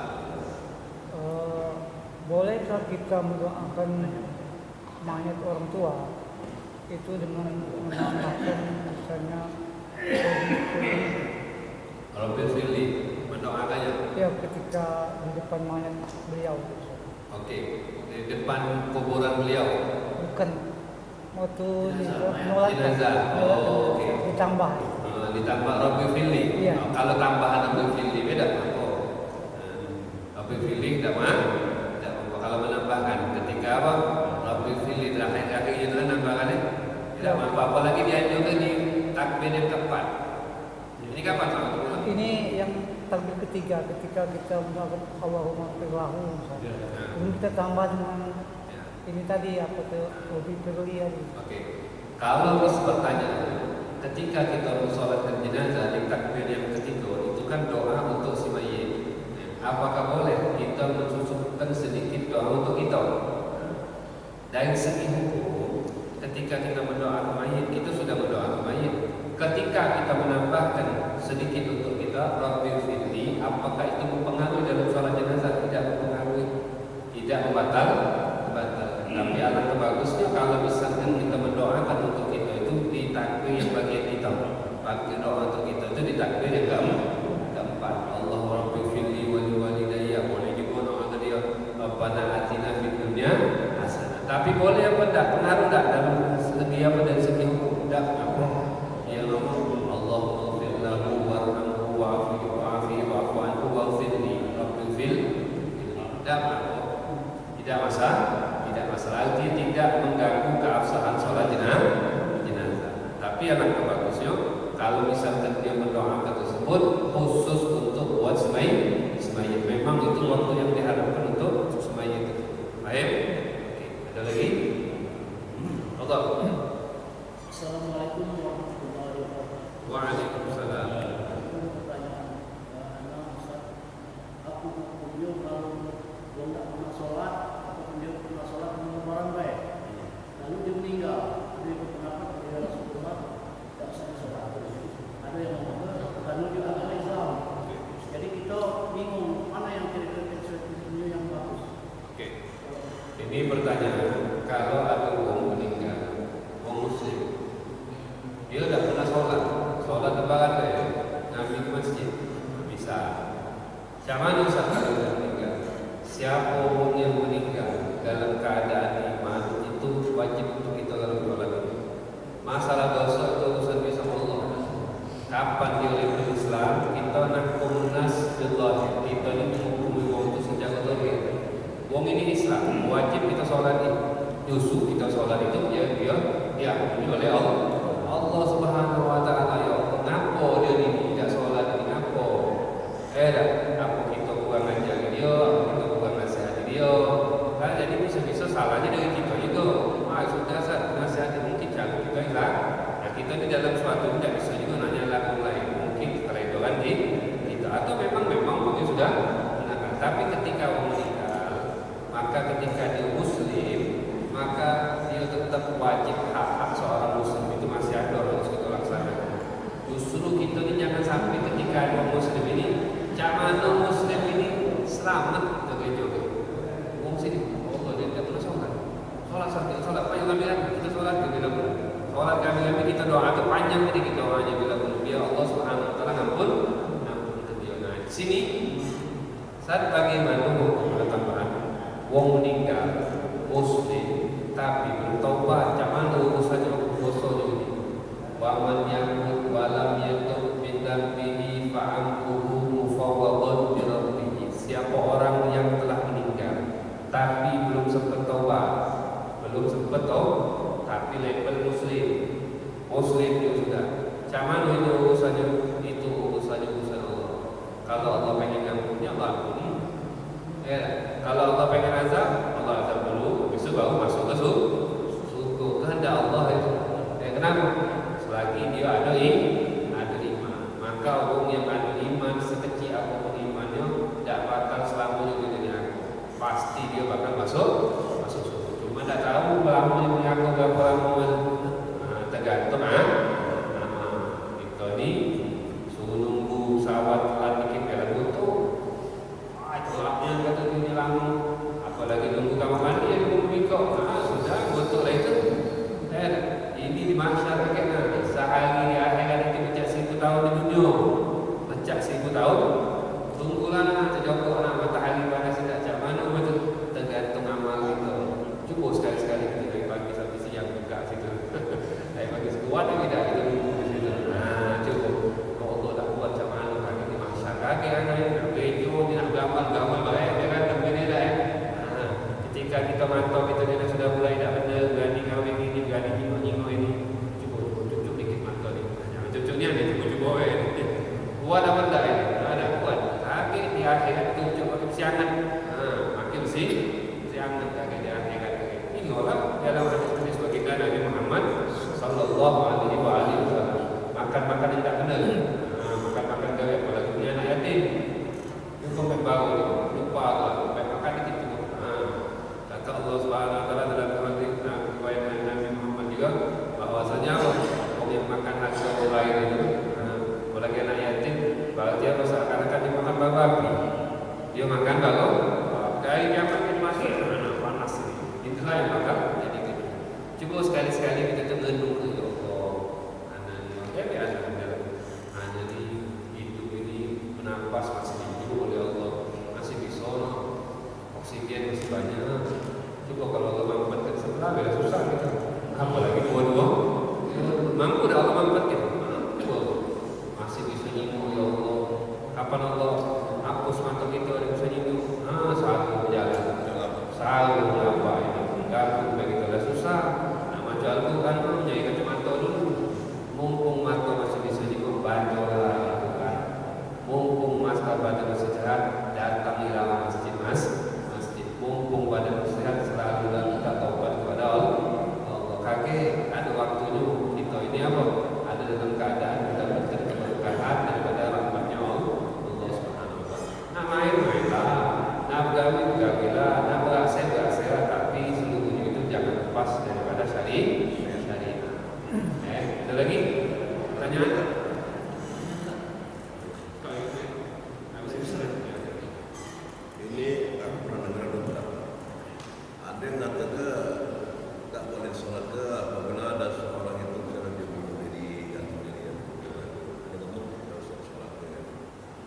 Bolehkah kita mendoakan mayat orang tua itu dengan menambahkan misalnya Rabbil Fili mendoakannya. Ya, ketika di depan mayat beliau. Oke, di depan kuburan beliau. Bukan waktu menolak Jenazah. Oh, oke. ditambah. Ditambah Rabbil Fili. Iya. Kalau tambahan Rabbil Fili beda. Rabbil Fili tidak mah. Kalau menambahkan ketika apa? Rabbil Fili terakhir itu kan nambahannya tidak apa-apa lagi dia juga di takbir yang keempat. Ini kapan sama? Ini yang takbir ketiga ketika kita mendoakan Allahumma firlahu. Kemudian kita tambah dengan ini tadi apa tuh lebih perlihat. Oke. Kalau bisa pertanyaan, ketika kita mensolatkan jenazah di takbir yang ketiga itu kan doa untuk si mayit. Apakah boleh kita mensusupkan sedikit doa untuk kita? Dari segi hukum, ketika kita mendoakan mayit, kita sudah mendoakan mayit. Ketika kita menambahkan sedikit untuk kita, Rabbil Fili, apakah itu mempengaruhi dalam sholat jenazah? Tidak mempengaruhi, tidak membatalkan. Tapi alangkah bagusnya kalau misalkan kita mendoakan untuk kita itu di takbir yang bagian kita, pakai doa untuk kita itu di takbir yang keempat. Allahumma Rabbil Fili wali walidayya, boleh juga doa dia Rabbana atina fid dunya hasanah. Tapi boleh apa tidak? Pengaruh tidak dalam segi apa dari segi hukum? Tidak. Ya Allahumma ighfir lahu warhamhu wa'afihi wa'fu anhu waghfirli Rabbil Fili. Tidak masalah. Artinya tidak mengganggu keabsahan sholat jenazah. Tapi alangkah bagusnya kalau misalkan dia mendoakan tersebut khusus untuk buat semayit. Memang itu waktu yang diharapkan untuk semayit. Baik. Ada lagi? Allah. Assalamualaikum warahmatullahi wabarakatuh. Waalaikumsalam. Aku hukumnya kalau dia tidak pernah sholat atau dia pernah sholat mengumpulkan baik, lalu dia meninggal, dia berpendapat dia Rasulullah tidak usah sholat. Ada yang mengatakan karena dia agama Islam. Jadi kita bingung mana yang kira-kira sesuatu yang bagus. Oke. Ini pertanyaan, kalau ada orang meninggal, orang muslim, dia tidak pernah sholat lebaran ya, nabi ke masjid, bisa. Siapa yang meninggal? Siapa orang yang meninggal dalam keadaan iman itu wajib untuk kita lalu sholat. Masalah dosa itu urusan bisa Allah. Kapan dia lebih Islam, kita nak komunas billah, kita ini menghukumi orang itu sejak lahir. Wong ini Islam, wajib kita sholat. Justru kita sholat itu wajib hak-hak seorang muslim itu masih ada harus kita laksanakan. Justru kita ini jangan sampai ketika ada muslim ini, jangan muslim ini selamat dari jodoh. Wong sini, Allah dia tidak pernah sholat. Sholat apa yang kami lakukan? Kita sholat bila pun. Sholat kami kita doa panjang jadi kita doanya bila pun. Biar Allah Subhanahu Wa Taala ampun ke dia. Nah di sini saat bagaimana tambahan wong meninggal muslim tapi bertaubat, jangan urusannya dosa ini. Wa man yamut wa lam yatub min dzambihi fa amruhu mufawwadun bi rabbih. Siapa orang yang telah meninggal tapi belum sempat taubat, tapi label muslim dia sudah. Jangan itu urusannya urusan Allah. Kalau Allah pengen ampunnya Allah ampuni. Kalau Allah pengen azab, Allah azab dulu, besok baru masuk ke surga. Kehendak Allah itu. Kenapa? Selagi dia ada iman, maka orang yang ada iman sekecil apapun imannya tidak bakal selamanya di dunia. Pasti dia bakal masuk surga. Cuma tidak tahu lama yang aku berapa lama. Tergantung kita ni suruh nunggu sawat telat dikit kalau butuh. Itulah kata dunia lama. Apalagi nunggu kamar mandi yang nunggu mikok. Sudah betul lah itu. Ini di masyarakat kita. Sehari di akhirat kita pecah 1000 tahun di dunia. Pecah 1000 tahun. Tunggulah terjauh nak matahari panas tidak cak mana betul. Tergantung amal kita. Cuba sekali-sekali kita dari pagi sampai siang buka situ. Dari pagi sekuat lagi dah kita nunggu di situ. Cuba. Kalau Allah dah buat cak mana kaki di masyarakat kita nak bejo, nak gamal baik dengan tempat dah. Ketika kita mantau kita ni sudah mulai dah benar berani kahwin ini, berani nyinggung ini. Cuba cucuk dikit mantau ni. Cucuk ni ada cuba buat apa dah ini? Ada buat. Tapi di akhirat itu cuba kesiangan. Makin siangan lagi di akhirat. Ini orang dalam hadis baginda Nabi Muhammad sallallahu alaihi wasallam. Makan yang tak benar. Makan gawe apalagi punya anak yatim. Itu membawa lupa makan itu. Kata Allah Subhanahu Wa Taala dalam hadis riwayat Nabi Muhammad juga bahwasanya orang yang makan hasil orang lain itu, apalagi anak yatim, berarti apa seakan-akan dia makan bara api. Dia makan bara api. Kiamat ini masih panas ini. Itulah yang bakal jadi gitu. Cuba sekali-sekali kita tenung ya Allah. Biasa jadi hidup ini bernafas masih hidup oleh Allah, masih bisa oksigen masih banyak. Coba kalau Allah mampatkan sebelah beda susah kita. Apalagi dua-dua mampu dah Allah mampatkan. Coba masih bisa nyinggung ya Allah. Kapan Allah hapus mata kita ada bisa nyinggung? Satu berjalan. Selalu apa ini? Enggak bagi kita dah susah. Nak macam Al-Quran menjadi kacamata dulu. Mumpung mata masih bisa nyinggung, bantulah kan. Mumpung mata badan masih sehat, datangilah masjid mumpung badan sehat selalu dan kita taubat kepada Allah. Kakek ada waktunya kita ini apa? Ada dalam keadaan kita berterima keberkahan daripada rahmatnya Allah Subhanahu Wa Taala. Nak main-mainlah, nak bergawi-gawilah, nak beraksi-beraksilah, tapi seluruhnya itu jangan lepas daripada syariat. Ada lagi pertanyaan? Ini aku pernah dengar beberapa. Ada yang kata tak boleh sholat ke apabila ada seorang itu misalnya dia bunuh diri atau dia ketemu harus sholat ke.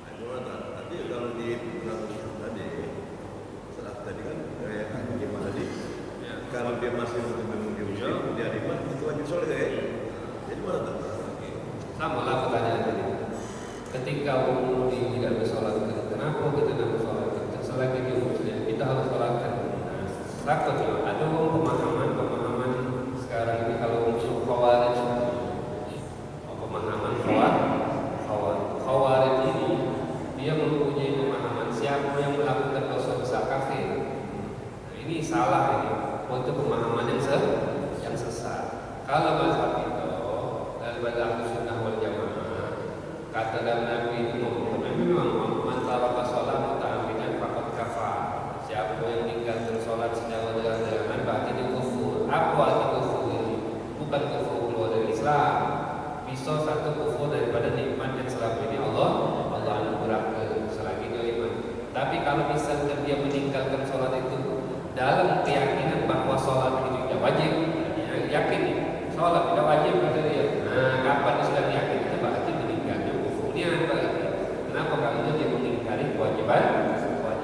Itu tadi kalau di pengakuan tadi setelah tadi kan kayak gimana tadi? Kalau dia masih memang dia iman itu wajib sholat ke. Jadi mana tak? Sama lah pertanyaan tadi. Ketika umum tidak bersolat, kenapa kita tidak bersolat? Selain itu kita harus sholatkan. Takut ada pemahaman sekarang ini kalau muncul khawarij, pemahaman khawarij ini dia mempunyai pemahaman siapa yang melakukan dosa besar kafir. Ini salah ini. Itu pemahaman yang sesat. Kalau mazhab itu daripada Ahlussunnah wal Jamaah kata dalam Nabi itu memang antara sholat muta'ammidan faqad kafar. Siapa yang tinggal bersolat secara terang-terangan berarti dia kufur. Apa arti kufur ini? bukan kufur keluar dari Islam. Bisa satu kufur daripada nikmat yang selama ini Allah anugerahkan selagi dia iman. Tapi kalau misalkan dia meninggalkan sholat itu dalam keyakinan bahwa sholat itu tidak wajib, yakin sholat tidak wajib kata dia. Nah, kapan dia sudah yakin itu berarti meninggalnya kufurnya berarti. Kenapa? Karena dia mengingkari kewajiban sholat.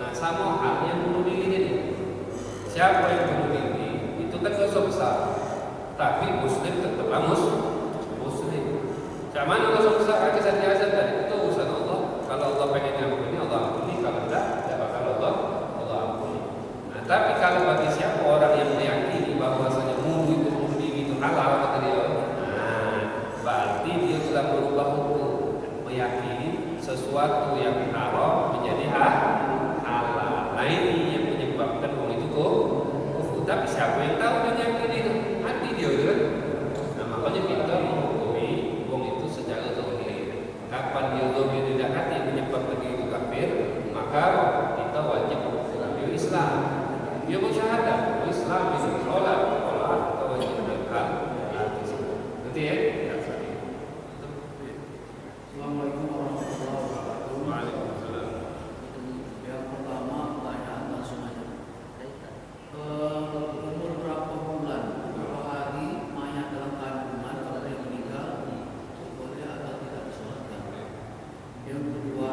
Nah, sama halnya bunuh diri ini. Siapa yang bunuh diri itu kan dosa besar. Tapi muslim tetaplah muslim. Macam mana dosa besar? Kisah biasa tadi itu urusan Allah. Kalau Allah pengen ampuni, Allah ampuni. Kalau tidak bakal Allah ampuni. Nah, tapi kalau bagi siapa orang yang meyakini bahwasanya bunuh diri itu halal kata dia, nah, berarti dia sudah berubah hukum, meyakini sesuatu yang haram menjadi halal. Nah, ini yang menyebabkan orang itu kufur. Tapi siapa yang tahu dan yakin itu? Hati dia kan. Nah, makanya kita menghukumi orang itu secara zahir. Kapan dia zahir tidak hati menyebabkan dia itu kafir, maka kita wajib mengambil Islam. Dia bersyahadat, Islam itu sholat, kita wajib mengambil Islam. Ngerti ya? Assalamualaikum warahmatullahi wabarakatuh. Waalaikumsalam. Yang pertama pertanyaan langsung aja. Umur berapa bulan, berapa hari mayat dalam kandungan kalau dia meninggal boleh atau tidak disolatkan? Yang kedua,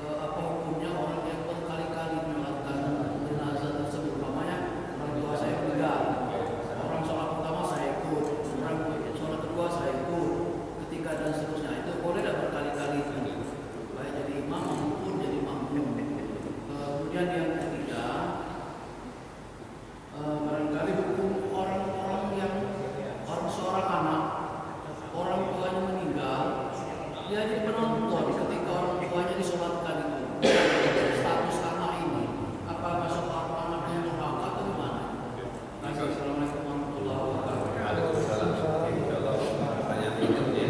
apa hukumnya orang yang berkali-kali menyolatkan jenazah tersebut? Umpamanya orang tua saya meninggal, orang sholat pertama saya ikut, orang sholat kedua saya ikut, ketiga dan seterusnya, itu boleh tidak berkali-kali itu? Baik jadi imam maupun jadi makmum. Kemudian yang ketiga, barangkali hukum orang-orang yang seorang anak, orang tuanya meninggal, dia jadi penonton ketika orang tuanya disolatkan itu. Status anak ini, apa masuk anaknya neraka atau gimana? Assalamualaikum warahmatullahi wabarakatuh. Waalaikumsalam. Insyaallah pertanyaan itu ya.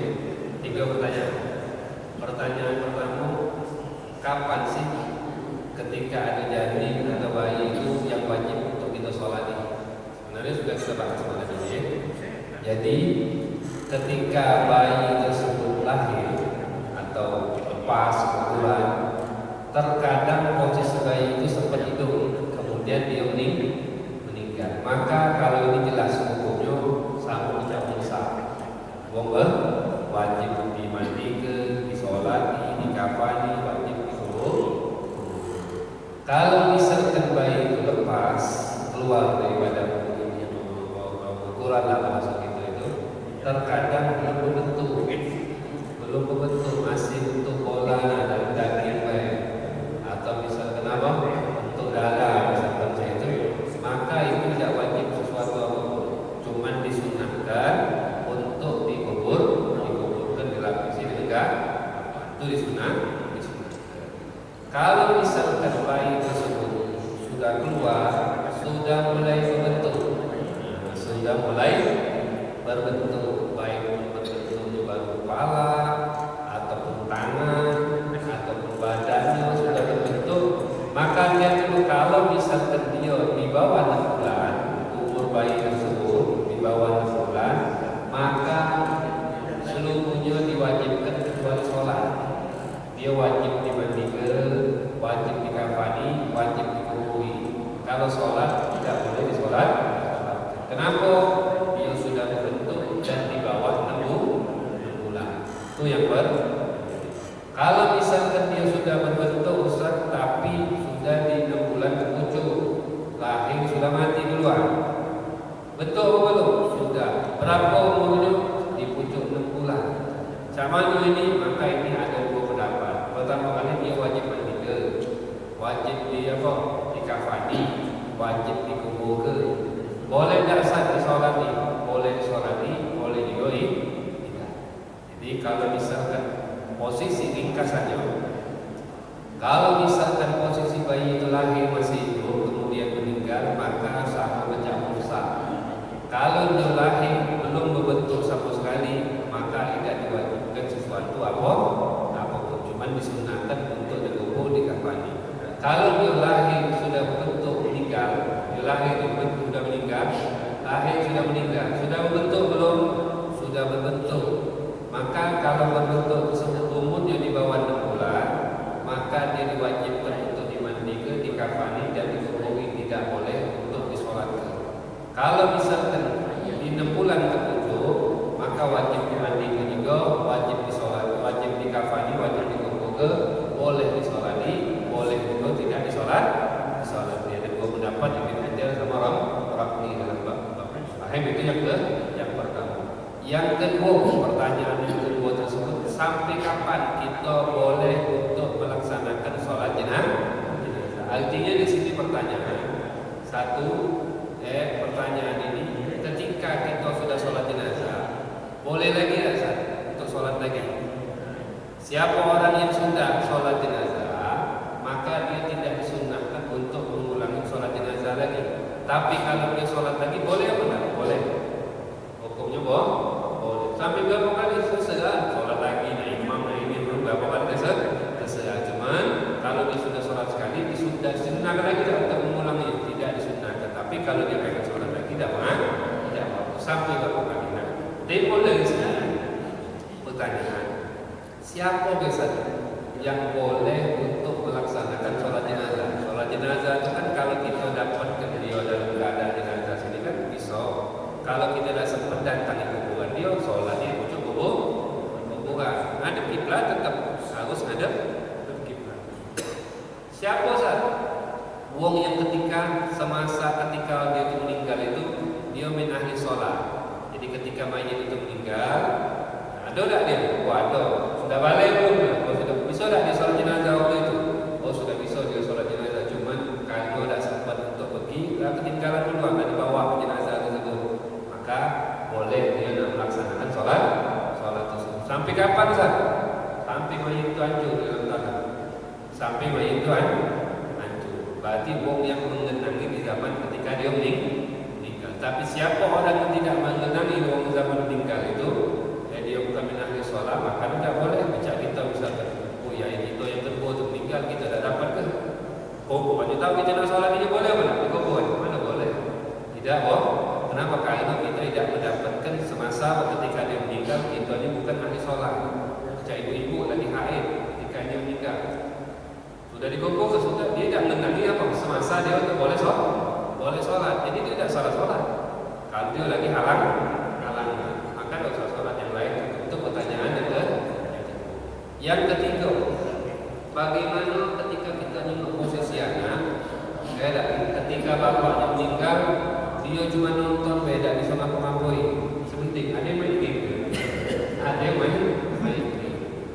3 pertanyaan. Pertanyaan pertama, kapan sih ketika ada janin atau bayi itu yang wajib untuk kita sholati? Sebenarnya sudah kita bahas malam ini ya. Jadi ketika bayi tersebut lahir atau lepas bulan, terkadang posisi bayi itu sempat hidup, kemudian dia meninggal. Maka kalau ini jelas hukumnya sama macam Musa. Wajib dimandikan, disolati, dikafani, wajib dikubur. Kalau misalkan bayi itu lepas keluar daripada ukuran lah bahasa kita itu, terkadang belum berbentuk, masih bentuk bola dan daging bayi, atau misalkan apa bentuk darah misalkan saya itu, maka itu tidak wajib sesuatu apapun, cuman disunahkan untuk dikuburkan dilapisi dengan itu disunahkan. Kalau misalkan bayi tersebut sudah keluar, sudah mulai berbentuk, baik berbentuk baru kepala ataupun tangan ataupun badannya sudah berbentuk, maka dia itu kalau misalkan dia di bawah 6 bulan, umur bayi tersebut di bawah 6 bulan, maka seluruhnya diwajibkan kecuali sholat. Dia wajib dimandikan, wajib dikafani, wajib dikuburi. Kalau sholat tidak boleh disolat. Kenapa? Dia sudah berbentuk dan di bawah 6 bulan. Itu yang kalau misalkan dia sudah berbentuk Ustaz, tapi sudah di 6 bulan ke-7, lahir sudah mati duluan. Betul apa belum? Sudah. Berapa umurnya? Di pucuk 6 bulan. Macam ini? Maka ini ada 2 pendapat. Pertama kali dia wajib mandikan, wajib dikafani, wajib dikuburkan. Boleh tak sah disolati? Boleh disolati, boleh juga tidak. Jadi kalau misalkan posisi ringkasannya, kalau misalkan posisi bayi itu lahir masih hidup kemudian meninggal, maka sama macam Musa. Kalau dia lahir belum berbentuk sama sekali, maka tidak diwajibkan sesuatu apapun, cuma disunahkan untuk dikubur dikafani. Kalau dia lahir sudah berbentuk meninggal, dia lahir sudah meninggal, lahir sudah meninggal, kalau berbentuk tersebut umurnya di bawah 6 bulan, maka dia diwajibkan untuk dimandikan, dikafani dan dikuburi, tidak boleh untuk disolatkan. Kalau misalkan di 6 bulan ke-7, maka wajib dimandikan juga, wajib disolat, wajib dikafani, wajib dikubur, boleh disolati, boleh juga tidak disolat. Dia ada 2 pendapat Ibn Hajar sama Rafi dalam bab Fahim. Itu yang pertama. Yang kedua, pertanyaan yang kedua tersebut, sampai kapan kita boleh untuk melaksanakan sholat jenazah? Artinya di sini pertanyaan satu, pertanyaan ini, ketika kita sudah sholat jenazah, boleh lagi tidak untuk sholat lagi? Siapa orang yang sudah sholat jenazah, maka dia tidak disunnahkan untuk mengulangi sholat jenazah lagi. Tapi kalau dia sholat lagi, boleh apa tidak? Boleh. Hukumnya boleh. Sampai berapa kali terserah, sholat lagi, imam, ini berapa kali terserah. Cuman kalau dia sudah sholat sekali, dia sudah disunnahkan lagi tidak untuk mengulangi? Tidak disunnahkan. Tapi kalau dia pengen sholat lagi, tidak apa-apa. Sampai berapa kali? Tempoh lagi sekarang. Pertanyaan, siapa biasanya yang boleh untuk melaksanakan sholat jenazah? Sholat jenazah itu kan kalau kita dapat ke beliau dalam keadaan jenazah sini kan bisa. Kalau kita dah sempat datang ke kuburan dia, sholatnya ujung kuburan. Ada kiblat tetap harus ada kiblat. Siapa sahaja? Wong yang ketika dia itu meninggal itu dia min ahli sholat. Jadi ketika mayit itu meninggal, ada tak dia? Oh ada. Sudah balik pun. Oh sudah bisa tak dia sholat jenazah waktu itu? Oh sudah bisa dia sholat jenazah. Cuman kalau tak sempat untuk pergi, ketinggalan dulu akan dibawa ke jenazah tersebut. Maka boleh dia nak melaksanakan sholat tersebut. Sampai kapan Ustaz? Sampai mayit itu hancur dalam tanah. Sampai mayit itu hancur. Berarti wong yang mengenangi di zaman ketika dia meninggal. Tapi siapa orang yang tidak mengenangi wong zaman meninggal itu, dia bukan minahli sholat, maka tidak boleh baca kita misalkan. Oh ya itu yang kedua itu meninggal, kita dah dapat ke? Oh bukannya tahu kita nak sholat ini boleh apa? Mana boleh? Tidak boleh. Kenapa? Karena kita tidak mendapatkan semasa ketika dia meninggal, kita ini bukan ahli sholat. Macam ibu-ibu lagi haid ketika dia meninggal, sudah dikumpul ke sudah, dia tidak mengenali apa semasa dia untuk boleh sholat. Jadi dia tidak sholat. Kalau dia lagi halang, maka tidak usah sholat yang lain. Itu pertanyaan yang ketiga, bagaimana ketika kita nengok posisi anak? Ketika bapaknya meninggal, dia cuma nonton, beda bisa ngapa-ngapain. Sepenting ada yang main game, ada yang main game.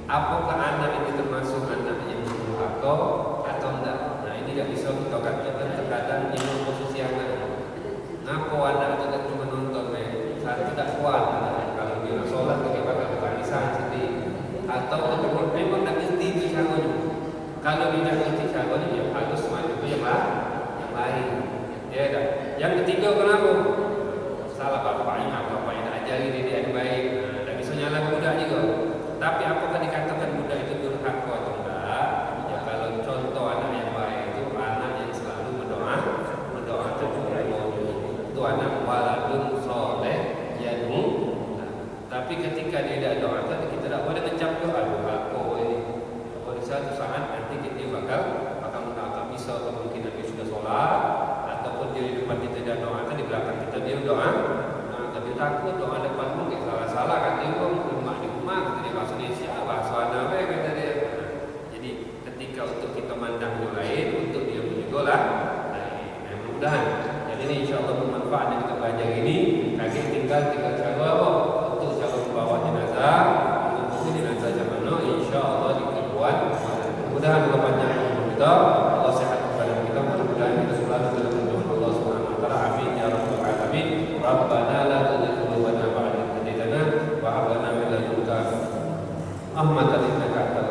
Apakah anak ini termasuk anak yang durhaka atau enggak? Nah ini tidak bisa kita katakan terkadang ini posisi anak. Ngapa anak itu cuma nonton, saat tidak kuat. Kalau dia sholat dia bakal ketangisan sedih. Atau memang tidak ngerti caranya. Kalau dia tidak ngerti caranya, ya harus maju ke yang lain. Ya dah. Yang ketiga kenapa? Salah bapaknya ajari dia yang baik. Tak bisa nyala budak juga. Tapi apakah dikatakan budak itu durhaka atau enggak? Ya kalau contoh anak yang baik itu anak yang selalu mendoakan itu anak waladun soleh yad'u. Tapi ketika dia tidak doakan, kita tak boleh ngecap doa. Aduh ini. Kalau di satu saat nanti kita bakal bisa kemungkinan dia sudah sholat, ataupun dia di depan kita dan doakan, di belakang kita dia doa. Nah, tapi takut doa depan mungkin salah kan dia rumah di rumah, kata dia bahasa Indonesia, bahasa Arab kata dia. Jadi ketika untuk kita mandang yang lain, untuk dia juga lah. Nah, mudah-mudahan. Jadi ini insya-Allah bermanfaat yang kita belajar ini. Kaki tinggal cara apa? Untuk cara membawa jenazah, untuk jenazah zaman now insya-Allah diperbuat. Mudah-mudahan Allah panjang umur kita, Allah sehat kepada kita, mudah-mudahan kita selalu dalam lindungan Allah Subhanahu wa taala. Amin ya rabbal alamin. Rabbana la tuzigh qulubana ba'da idh hadaytana wa hab lana min ladunka rahmatan innaka antal